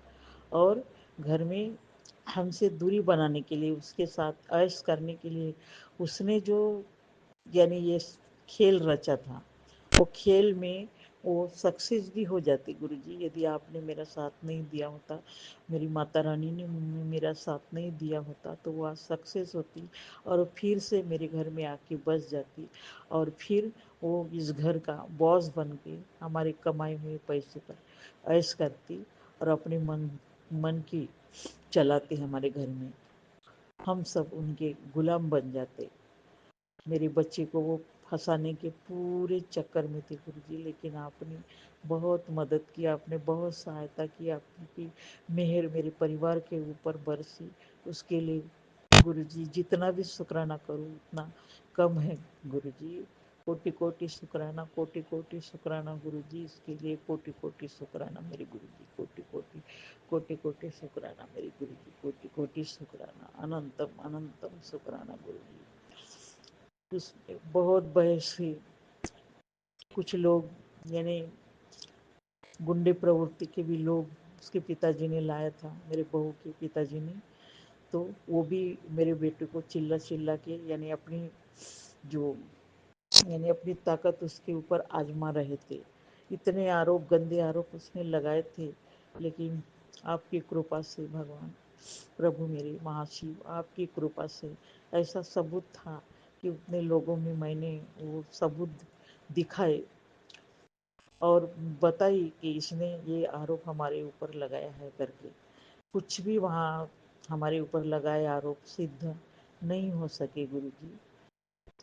और घर में हमसे दूरी बनाने के लिए, उसके साथ ऐश करने के लिए उसने जो यानी ये खेल रचा था, वो खेल में वो सक्सेस भी हो जाती गुरुजी। यदि आपने मेरा साथ नहीं दिया होता, मेरी माता रानी ने मेरा साथ नहीं दिया होता, तो वह सक्सेस होती और फिर से मेरे घर में आके बस जाती और फिर वो इस घर का बॉस बन के हमारे कमाए हुए पैसे पर ऐश करती और अपने मन की चलाती हमारे घर में। हम सब उनके गुलाम बन जाते। मेरे बच्चे को वो फंसाने के पूरे चक्कर में थे गुरुजी, लेकिन आपने बहुत मदद की, आपने बहुत सहायता की, आपकी मेहर मेरे परिवार के ऊपर बरसी। उसके लिए गुरुजी जितना भी शुक्राना करूँ उतना कम है गुरुजी। कोटि कोटि शुक्राना, कोटि कोटि शुक्राना गुरुजी। इसके लिए कोटि कोटि शुक्राना मेरे गुरुजी, कोटि कोटि कोटि कोटि शुक्राना मेरे गुरुजी, कोटि कोटि शुक्राना, अनंतम अनंतम शुक्राना गुरुजी। उसमें बहुत बहस हुई, कुछ लोग यानी गुंडे प्रवृत्ति के भी लोग उसके पिताजी ने लाया था, मेरे बहू के पिताजी ने, तो वो भी मेरे बेटे को चिल्ला चिल्ला के यानी अपनी जो यानी अपनी ताकत उसके ऊपर आजमा रहे थे। इतने आरोप, गंदे आरोप उसने लगाए थे, लेकिन आपकी कृपा से भगवान, प्रभु मेरे महाशिव, आपकी कृपा से ऐसा सबूत था कि उतने लोगों में मैंने वो सबूत दिखाए और बताई कि इसने ये आरोप हमारे ऊपर लगाया है करके। कुछ भी वहाँ हमारे ऊपर लगाए आरोप सिद्ध नहीं हो सके गुरु जी।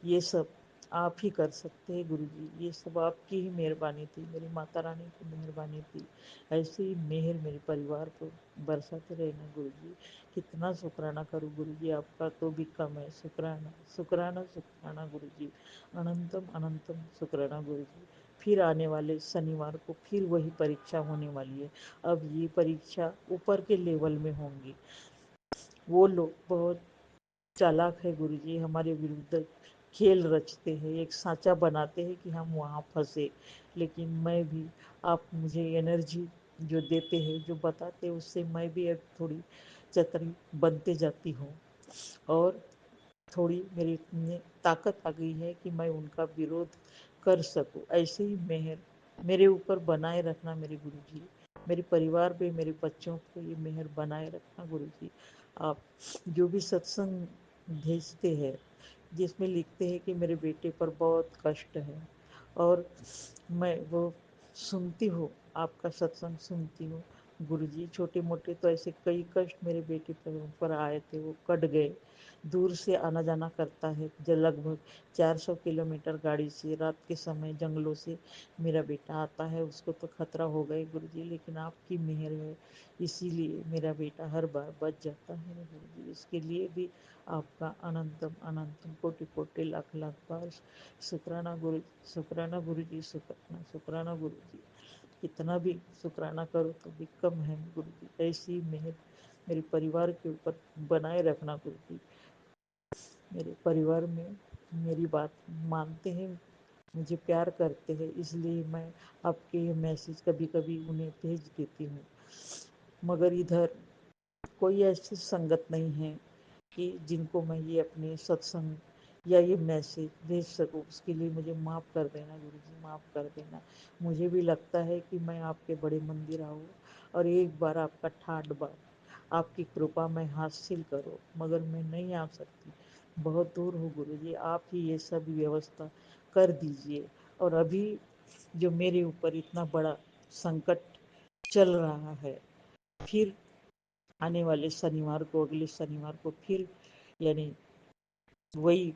ये सब आप ही कर सकते हैं गुरु जी, ये सब आपकी ही मेहरबानी थी, मेरी माता रानी की मेहरबानी थी। ऐसे ही मेहर मेरे परिवार को बरसाते रहना गुरु जी। कितना शुक्राना करूँ गुरु जी, आपका तो भी कम है। शुक्राना शुक्राना शुक्राना गुरु जी, अनंतम अनंतम शुक्राना गुरु जी। फिर आने वाले शनिवार को फिर वही परीक्षा होने वाली है। अब ये परीक्षा ऊपर के लेवल में होंगी। वो लोग बहुत चालाक है गुरुजी, हमारे विरुद्ध खेल रचते हैं, एक साँचा बनाते हैं कि हम वहाँ फंसे। लेकिन मैं भी, आप मुझे एनर्जी जो देते हैं, जो बताते हैं, उससे मैं भी अब थोड़ी चतरी बनते जाती हूँ और थोड़ी मेरी में ताकत आ गई है कि मैं उनका विरोध कर सकूं। ऐसे ही मेहर मेरे ऊपर बनाए रखना मेरे गुरुजी, मेरे परिवार पे, मेरे बच्चों पे ये मेहर बनाए रखना गुरुजी। आप जो भी सत्संग भेजते हैं जिसमें लिखते हैं कि मेरे बेटे पर बहुत कष्ट है, और मैं वो सुनती हूँ, आपका सत्संग सुनती हूँ गुरुजी। छोटे मोटे तो ऐसे कई कष्ट मेरे बेटे पर आए थे, वो कट गए। दूर से आना जाना करता है, जो लगभग 400 किलोमीटर गाड़ी से रात के समय जंगलों से मेरा बेटा आता है। उसको तो खतरा हो गए गुरुजी, लेकिन आपकी मेहर है, इसीलिए मेरा बेटा हर बार बच जाता है गुरुजी। इसके लिए भी आपका अनंतम अनंतम कोटि कोटि लाख लाख बार शुक्राना गुरु, शुक्राना गुरु जी, शुक्राना शुक्राना गुरु जी। कितना भी शुक्राना करो तो भी कम है गुरु जी। ऐसी मेहर मेरे परिवार के ऊपर बनाए रखना गुरु जी। मेरे परिवार में मेरी बात मानते हैं, मुझे प्यार करते हैं, इसलिए मैं आपके ये मैसेज कभी कभी उन्हें भेज देती हूँ। मगर इधर कोई ऐसी संगत नहीं है कि जिनको मैं ये अपने सत्संग या ये मैसेज भेज सकूँ। उसके लिए मुझे माफ़ कर देना गुरु जी, माफ़ कर देना। मुझे भी लगता है कि मैं आपके बड़े मंदिर आऊँ और एक बार आपका ठाट बार आपकी कृपा मैं हासिल करूँ, मगर मैं नहीं आ सकती, बहुत दूर हूँ गुरु जी। आप ही ये सब व्यवस्था कर दीजिए। और अभी जो मेरे ऊपर इतना बड़ा संकट चल रहा है, फिर आने वाले शनिवार को, अगले शनिवार को फिर यानी वही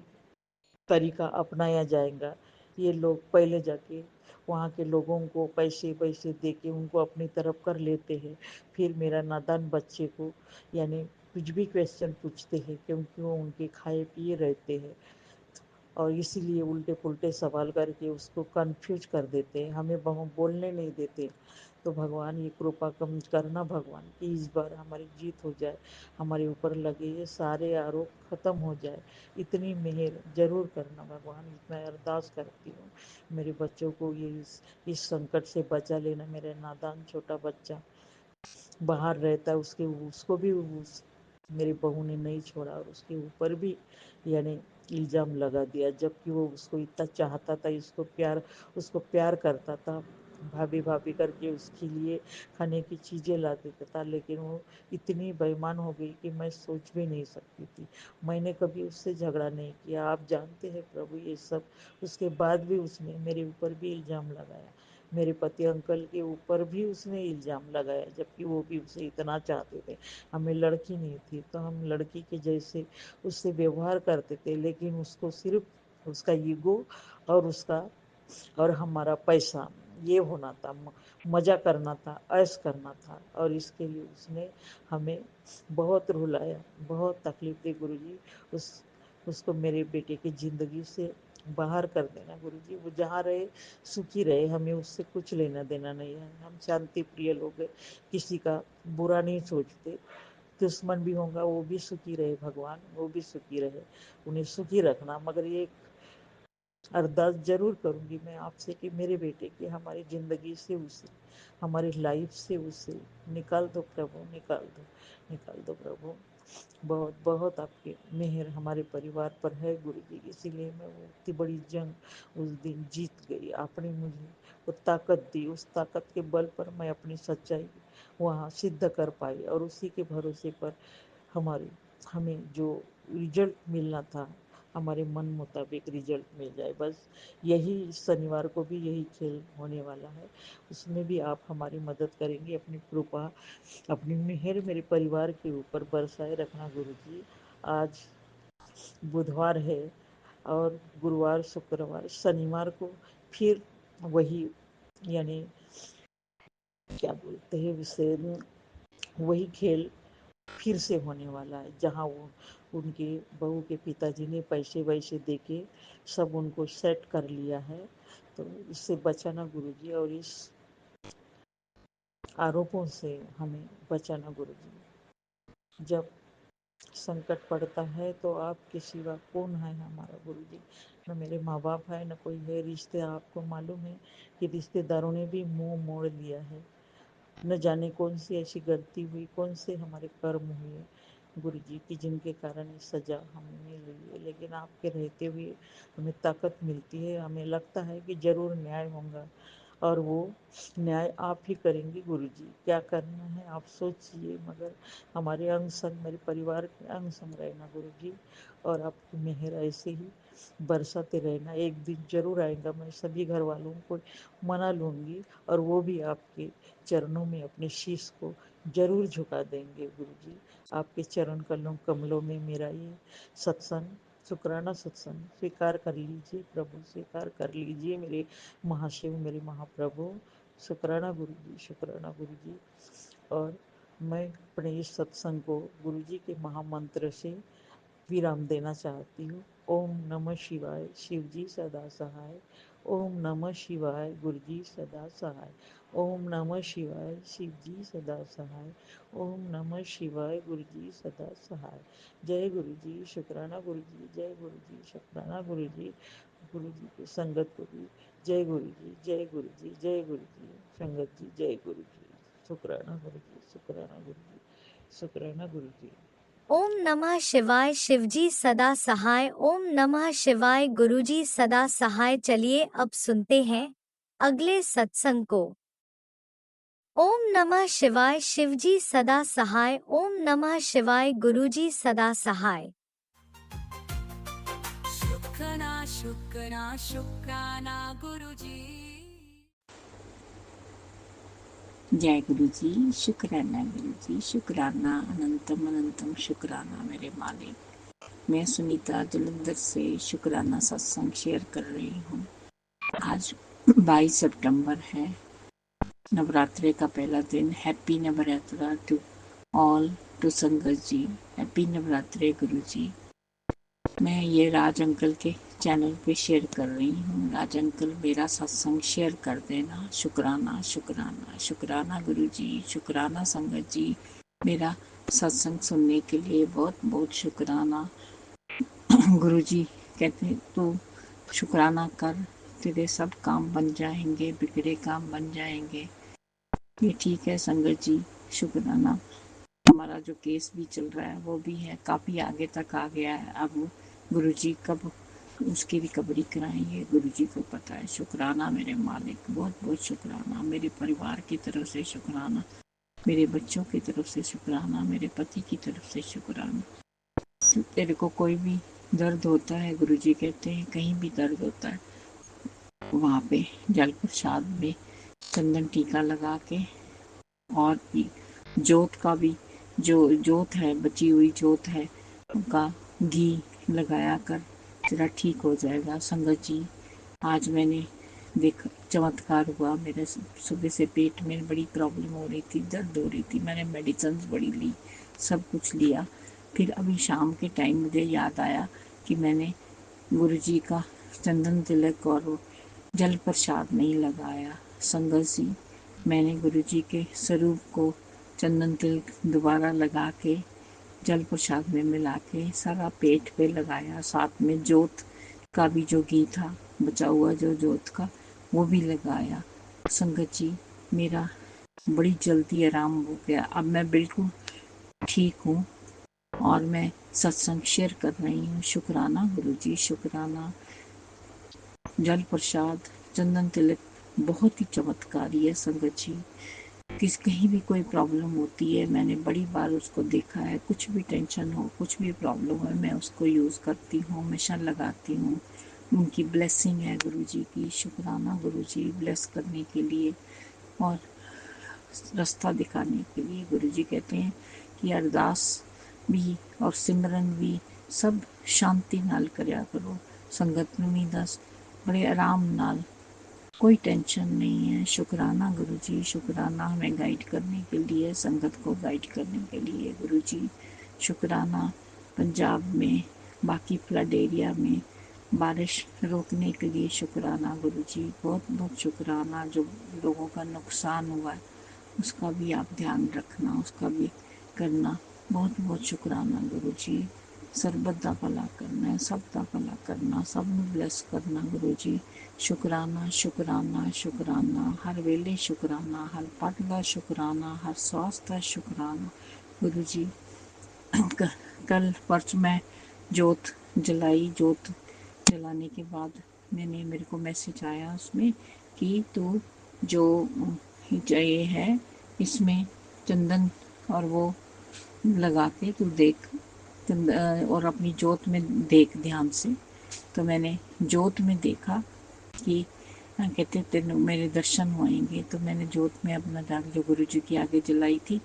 तरीका अपनाया जाएगा। ये लोग पहले जाके वहाँ के लोगों को पैसे पैसे दे के उनको अपनी तरफ कर लेते हैं, फिर मेरा नादान बच्चे को यानी कुछ भी क्वेश्चन पूछते हैं, क्योंकि वो उनके खाए पिए रहते हैं, और इसीलिए उल्टे पुल्टे सवाल करके उसको कंफ्यूज कर देते हैं, हमें बोलने नहीं देते। तो भगवान ये कृपा कम करना भगवान, कि इस बार हमारी जीत हो जाए, हमारे ऊपर लगे ये सारे आरोप खत्म हो जाए, इतनी मेहर जरूर करना भगवान। मैं अरदास करती हूँ मेरे बच्चों को ये इस संकट से बचा लेना। मेरे नादान छोटा बच्चा बाहर रहता है, उसके उसको भी मेरी बहू ने नहीं छोड़ा, और उसके ऊपर भी यानी इल्ज़ाम लगा दिया, जबकि वो उसको इतना चाहता था, उसको प्यार करता था, भाभी भाभी करके उसके लिए खाने की चीज़ें ला देता था। लेकिन वो इतनी बेईमान हो गई कि मैं सोच भी नहीं सकती थी। मैंने कभी उससे झगड़ा नहीं किया, आप जानते हैं प्रभु ये सब। उसके बाद भी उसने मेरे ऊपर भी इल्ज़ाम लगाया, मेरे पति अंकल के ऊपर भी उसने इल्ज़ाम लगाया, जबकि वो भी उसे इतना चाहते थे। हमें लड़की नहीं थी तो हम लड़की के जैसे उससे व्यवहार करते थे, लेकिन उसको सिर्फ उसका ईगो और उसका और हमारा पैसा ये होना था, मज़ा करना था, ऐश करना था, और इसके लिए उसने हमें बहुत रुलाया, बहुत तकलीफ दी गुरुजी। उस उसको मेरे बेटे की ज़िंदगी से बाहर कर देना गुरुजी। वो जहाँ रहे सुखी रहे, हमें उससे कुछ लेना देना नहीं है। हम शांति प्रिय लोग हैं, किसी का बुरा नहीं सोचते। दुश्मन भी होगा वो भी सुखी रहे भगवान, वो भी सुखी रहे, उन्हें सुखी रखना। मगर ये अरदास जरूर करूंगी मैं आपसे कि मेरे बेटे की हमारी ज़िंदगी से उसे, हमारी लाइफ से उसे निकाल दो प्रभु, निकाल दो, निकाल दो प्रभु। बहुत बहुत आपके मेहर हमारे परिवार पर है गुरु जी, इसीलिए मैं वो इतनी बड़ी जंग उस दिन जीत गई। आपने मुझे वो ताकत दी, उस ताकत के बल पर मैं अपनी सच्चाई वहाँ सिद्ध कर पाई, और उसी के भरोसे पर हमारी हमें जो रिजल्ट मिलना था, हमारे मन मुताबिक रिजल्ट मिल जाए। बस यही शनिवार को भी यही खेल होने वाला है, उसमें भी आप हमारी मदद करेंगे। अपनी कृपा, अपनी मेहर मेरे परिवार के ऊपर बरसाए रखना गुरु जी। आज बुधवार है, और गुरुवार, शुक्रवार, शनिवार को फिर वही, यानी क्या बोलते हैं उसे, वही खेल फिर से होने वाला है, जहाँ वो उनके बहू के पिताजी ने पैसे वैसे दे के सब उनको सेट कर लिया है। तो इससे बचाना गुरुजी, और इस आरोपों से हमें बचाना गुरुजी। जब संकट पड़ता है तो आपके सिवा कौन है हमारा गुरुजी? न मेरे माँ बाप है, न कोई है। रिश्ते आपको मालूम है कि रिश्तेदारों ने भी मुंह मोड़ लिया है। न जाने कौन सी ऐसी गलती हुई, कौन से हमारे कर्म हुए गुरु जी की, जिनके कारण ये सजा हमें मिल रही है। लेकिन आपके रहते हुए हमें ताकत मिलती है, हमें लगता है कि जरूर न्याय होगा, और वो न्याय आप ही करेंगे गुरु जी। क्या करना है आप सोचिए, मगर हमारे अंग संग, मेरे परिवार के अंग संग रहना गुरु जी, और आपकी मेहर ऐसे ही बरसाते रहना। एक दिन जरूर आएगा, मैं सभी घर वालों को मना लूँगी, और वो भी आपके चरणों में अपने शीश को जरूर झुका देंगे गुरु जी। आपके चरण कमलों में मेरा ये सत्संग, शुक्राना सत्संग स्वीकार कर लीजिए प्रभु, स्वीकार कर लीजिए मेरे महाशिव, मेरे महाप्रभु। शुक्राना गुरु जी, शुक्राना गुरु जी। और मैं अपने इस सत्संग को गुरु जी के महामंत्र से विराम देना चाहती हूँ। ओम नमः शिवाय, शिव जी सदा सहाय। ओम नमः शिवाय, गुरु जी सदा सहाय। ओम नमः शिवाय, शिव जी सदा सहाय। ओम नमः शिवाय, गुरु जी सदा सहाय। जय गुरु जी, शुक्राना गुरु जी, जय गुरु जी, शुक्राना गुरु जी। गुरु जी की संगत को भी जय गुरु जी, जय गुरु जी, जय गुरु जी। संगत जी, जय गुरु जी। शुक्राना गुरु जी, शुक्राना गुरु जी, शुक्राना गुरु जी। ओम नमः शिवाय, शिवजी सदा सहाय। ओम नमः शिवाय, गुरुजी सदा सहाय। चलिए अब सुनते हैं अगले सत्संग को। ओम नमः शिवाय, शिवजी सदा सहाय। ओम नमः शिवाय, गुरुजी सदा सहाय। शुक्राना शुक्राना शुक्राना गुरुजी। जय गुरु जी, शुक्राना गुरु जी, शुक्राना, अनंतम अनंतम शुक्राना मेरे मालिक। मैं सुनीता जलंधर से शुक्राना सत्संग शेयर कर रही हूँ। आज 22 सितंबर है, नवरात्रे का पहला दिन। Happy Navratra to all, to sangat ji. Happy Navratre guru ji. मैं ये राज अंकल के चैनल पे शेयर कर रही हूँ। राज अंकल मेरा सत्संग शेयर कर देना। शुक्राना शुक्राना शुक्राना गुरु जी, शुक्राना संगत जी, मेरा सत्संग सुनने के लिए बहुत बहुत शुक्राना। गुरु जी कहते तू शुक्राना कर, तेरे सब काम बन जाएंगे, बिगड़े काम बन जाएंगे। ये ठीक है संगत जी, शुक्राना। हमारा जो केस भी चल रहा है वो भी है, काफ़ी आगे तक आ गया है। अब गुरुजी कब उसकी रिकवरी कराएंगे, गुरुजी को पता है। शुक्राना मेरे मालिक, बहुत बहुत शुक्राना। मेरे परिवार की तरफ से शुक्राना, मेरे बच्चों की तरफ से शुक्राना, मेरे पति की तरफ से शुक्राना। तेरे को कोई भी दर्द होता है, गुरुजी कहते हैं कहीं भी दर्द होता है, वहाँ पे जल प्रसाद में चंदन टीका लगा के, और जोत का भी, जो जोत है, बची हुई जोत है, उनका घी लगाया कर तेरा ठीक हो जाएगा। संगत जी आज मैंने देखा चमत्कार हुआ। मेरे सुबह से पेट में बड़ी प्रॉब्लम हो रही थी, दर्द हो रही थी। मैंने मेडिसिन बड़ी ली, सब कुछ लिया। फिर अभी शाम के टाइम मुझे याद आया कि मैंने गुरुजी का चंदन तिलक और जल प्रसाद नहीं लगाया। संगत जी मैंने गुरुजी के स्वरूप को चंदन तिल दोबारा लगा के जल प्रसाद में मिला के सारा पेट पे लगाया। साथ में जोत का भी जो घी था, बचा हुआ जो जोत का, वो भी लगाया। संगत जी मेरा बड़ी जल्दी आराम हो गया। अब मैं बिल्कुल ठीक हूँ, और मैं सत्संग शेयर कर रही हूँ। शुक्राना गुरुजी, शुक्राना। जल प्रसाद, चंदन तिलक बहुत ही चमत्कारी है संगत जी। कहीं भी कोई प्रॉब्लम होती है, मैंने बड़ी बार उसको देखा है। कुछ भी टेंशन हो, कुछ भी प्रॉब्लम हो, मैं उसको यूज़ करती हूँ, हमेशा लगाती हूँ। उनकी ब्लेसिंग है गुरुजी की। शुक्राना गुरुजी, ब्लेस करने के लिए और रास्ता दिखाने के लिए। गुरुजी कहते हैं कि अरदास भी और सिमरन भी सब शांति नाल करया करो। संगत नूं भी दस बड़े आराम नाल, कोई टेंशन नहीं है। शुक्राना गुरुजी, शुक्राना हमें गाइड करने के लिए, संगत को गाइड करने के लिए गुरुजी। शुक्राना पंजाब में, बाकी फ्लड एरिया में बारिश रोकने के लिए शुक्राना गुरुजी। बहुत बहुत शुक्राना। जो लोगों का नुकसान हुआ है उसका भी आप ध्यान रखना, उसका भी करना। बहुत बहुत शुक्राना गुरुजी। सरबत दा भला करना है, सब दा भला करना, सब नूं ब्लेस करना गुरुजी। शुक्राना शुक्राना शुक्राना। हर वेले शुक्राना, हर पल दा शुक्राना, हर सांस दा शुक्राना गुरुजी। कल परसों मैं जोत जलाई। जोत जलाने के बाद मेरे को मैसेज आया उसमें कि तू जो ये है इसमें चंदन और वो लगा के तू देख और अपनी जोत में देख ध्यान से। तो मैंने जोत में देखा कि कहते तेरे मेरे दर्शन होएंगे। तो मैंने जोत में अपना जाके जो गुरु जी की आगे जलाई थी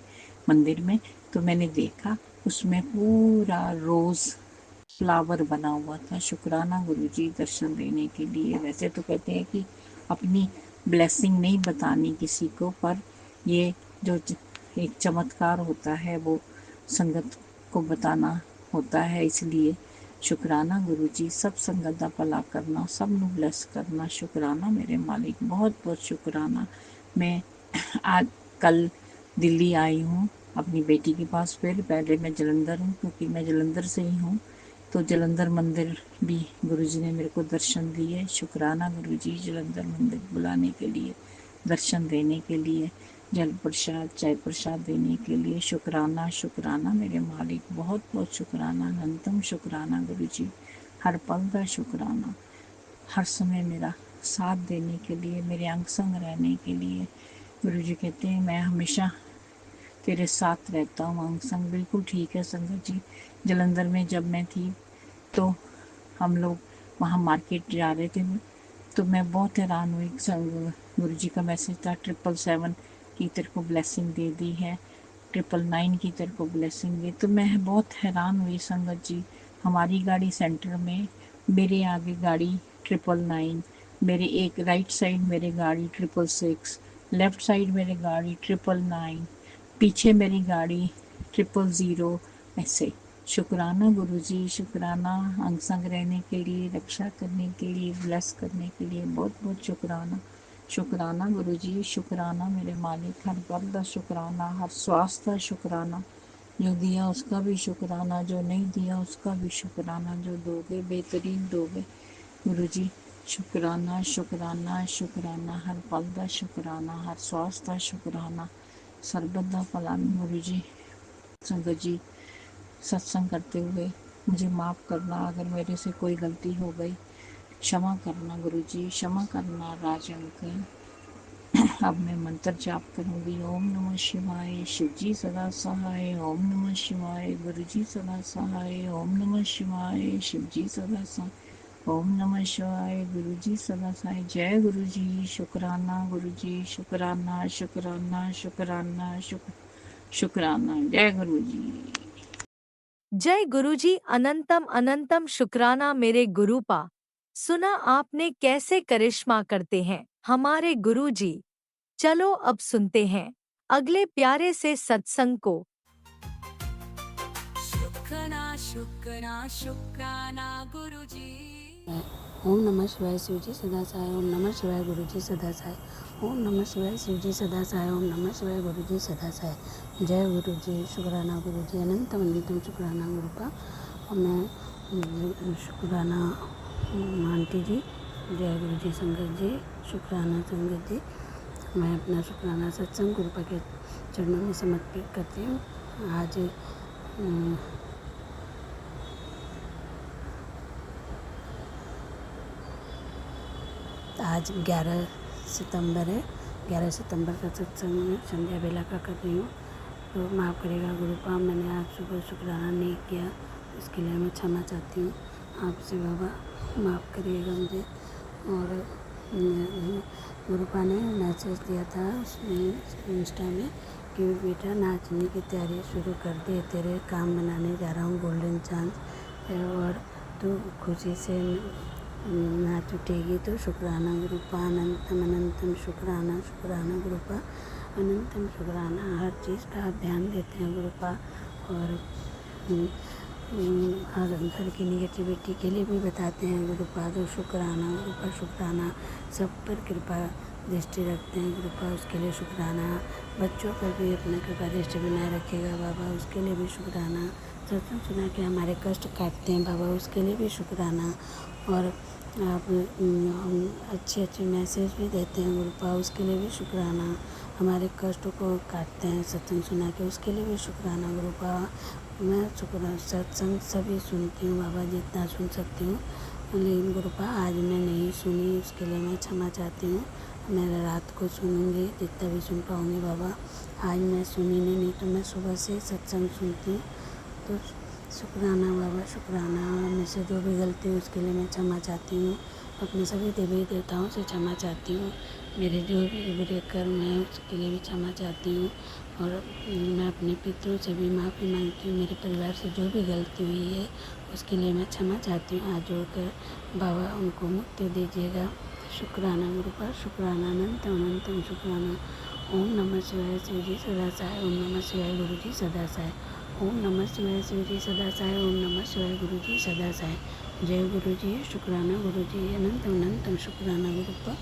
मंदिर में, तो मैंने देखा उसमें पूरा रोज़ फ्लावर बना हुआ था। शुक्राना गुरुजी दर्शन देने के लिए। वैसे तो कहते हैं कि अपनी ब्लेसिंग नहीं बतानी किसी को, पर ये जो एक चमत्कार होता है वो संगत को बताना होता है। इसलिए शुक्राना गुरुजी। सब संगत दा भला करना, सब नू ब्लेस करना। शुक्राना मेरे मालिक, बहुत बहुत शुक्राना। मैं आज कल दिल्ली आई हूँ अपनी बेटी के पास। फिर पहले मैं जलंधर हूँ, क्योंकि मैं जलंधर से ही हूँ। तो जलंधर मंदिर भी गुरुजी ने मेरे को दर्शन दिए। शुक्राना गुरुजी, जलंधर मंदिर बुलाने के लिए, दर्शन देने के लिए, जल प्रसाद चाय प्रसाद देने के लिए। शुक्राना शुक्राना मेरे मालिक, बहुत बहुत शुक्राना, अनंतम शुक्राना गुरुजी। हर पल का शुक्राना, हर समय मेरा साथ देने के लिए, मेरे अंग संग रहने के लिए। गुरुजी कहते हैं मैं हमेशा तेरे साथ रहता हूँ, अंग संग। बिल्कुल ठीक है संगत जी। जलंधर में जब मैं थी तो हम लोग वहाँ मार्केट जा रहे थे, तो मैं बहुत हैरान हुई। गुरु जी का मैसेज था 777 की तेरे को ब्लेसिंग दे दी है, 999 की तेरे को ब्लेसिंग दी। तो मैं बहुत हैरान हुई संगत जी। हमारी गाड़ी सेंटर में, मेरे आगे गाड़ी 999, मेरे एक राइट साइड मेरे गाड़ी 666, लेफ्ट साइड मेरे गाड़ी 999, पीछे मेरी गाड़ी 000। ऐसे शुक्राना गुरुजी, शुक्राना अंग संग रहने के लिए, रक्षा करने के लिए, ब्लेस करने के लिए। बहुत बहुत शुक्राना। शुक्राना गुरुजी, शुक्राना मेरे मालिक। हर पल का शुक्राना, हर स्वास्थ्य का शुक्राना। जो दिया उसका भी शुक्राना, जो नहीं दिया उसका भी शुक्राना। जो दोगे बेहतरीन दोगे गुरुजी। शुक्राना शुक्राना शुक्राना। हर पल का शुक्राना, हर स्वास्थ्य का शुक्राना। सरबत दा भला गुरुजी। संगत जी, सत्संग करते हुए मुझे माफ़ करना अगर मेरे से कोई गलती हो गई। क्षमा करना गुरुजी, क्षमा करना राज अंकल। अब मैं मंत्र जाप करूंगी। ओम नमः शिवाय। शिवजी सदा सहाय। ओम नमः शिवाय। गुरुजी सदा सहाय। ओम नमः शिवाय। शिवजी सदा सहाय। ओम नमः शिवाय। गुरुजी सदा सहाय। जय गुरुजी। शुक्राना गुरुजी, शुक्राना शुक्राना शुक्राना शुक्राना। जय गुरुजी। जय गुरुजी। अनंतम अनंतम शुक्राना मेरे गुरुपा। सुना आपने कैसे करिश्मा करते हैं हमारे गुरुजी। चलो अब सुनते हैं अगले प्यारे से सत्संग को। शुक्राना गुरुजी। ओम नमः शिवाय। शिवजी सदा सहाय। ओम नमः शिवाय। गुरुजी सदा सहाय। ओम नमः शिवाय। शिवजी सदा सहाय। ओम नमः शिवाय। गुरुजी सदा सहाय। जय गुरुजी। शुक्राना गुरुजी। अनंतम अनंतम शुक्राना गुरुपा। और मैं शुक्राना आंटी जी। जय गुरुजी। संगत जी शुक्राना। संगत जी, मैं अपना शुक्राना सत्संग गुरुपा के चरणों में समर्पित करती हूँ। आज आज 11 सितंबर है। 11 सितंबर का सत्संग में संध्या बेला का कर रही हूँ, तो माफ़ करिएगा गुरुपा, मैंने आज सुबह शुक्राना नहीं किया, इसके लिए मैं क्षमा चाहती हूँ आपसे बाबा, माफ़ करिएगा मुझे। और गुरुपा ने मैसेज दिया था उसमें इंस्टा में कि बेटा नाचने की तैयारी शुरू कर दे, तेरे काम बनाने जा रहा हूँ, गोल्डन चांस है और तू खुशी से नाच उठेगी। तो शुक्राना गुरुपा, अनंतम अनंतम शुक्राना, शुक्राना गुरुपा, अनंतम शुक्राना। हर चीज़ का आप ध्यान देते हैं गुरुपा, और हर घर की निगेटिविटी के लिए भी बताते हैं गुरुपा। तो शुक्राना गुरुपा, शुक्राना। सब पर कृपा दृष्टि रखते हैं गुरुपा, उसके लिए शुक्राना। बच्चों पर भी अपने कृपा दृष्टि बनाए रखेगा बाबा, उसके लिए भी शुक्राना। सत्संग सुना के हमारे कष्ट काटते हैं बाबा, उसके लिए भी शुक्राना। और आप अच्छे अच्छे मैसेज भी देते हैं गुरुपा, उसके लिए भी शुक्राना। हमारे कष्टों को काटते हैं सत्संग सुना के, उसके लिए भी शुक्राना गुरुपा। मैं सत्संग सभी सुनती हूँ बाबा, जितना सुन सकती हूँ, लेकिन गुरुपा आज मैं नहीं सुनी, उसके लिए मैं क्षमा चाहती हूँ। मैं रात को सुनूंगी, जितना भी सुन पाऊँगी बाबा। आज मैं सुनी नहीं तो मैं सुबह से सत्संग सुनती हूँ। तो शुक्राना बाबा, शुक्राना। मुझसे जो भी गलती है उसके लिए मैं क्षमा चाहती हूँ, अपने सभी देवी देवताओं से क्षमा चाहती हूँ। मेरे जो भी बुरे कर्म हैं उसके लिए भी क्षमा चाहती हूँ, और मैं अपने पितरों से भी माफ़ी मांगती हूँ। मेरे परिवार से जो भी गलती हुई है उसके लिए मैं क्षमा चाहती हूँ। हाथ जोड़कर बाबा उनको मुक्ति दीजिएगा। शुक्राना गुरुपा, शुक्राना, अनंतम अनंतम शुक्राना। ओम नमः शिवाय शिव जी सदा सहाय, ओम नमः शिवाय गुरु जी सदा सहाय, ओम नमः शिवाय शिव जी सदा सहाय, ओम नमः शिवाय गुरु जी सदा सहाय। जय गुरु जी, शुक्राना गुरु जी, अनंतम अनंतम शुक्राना गुरुपा।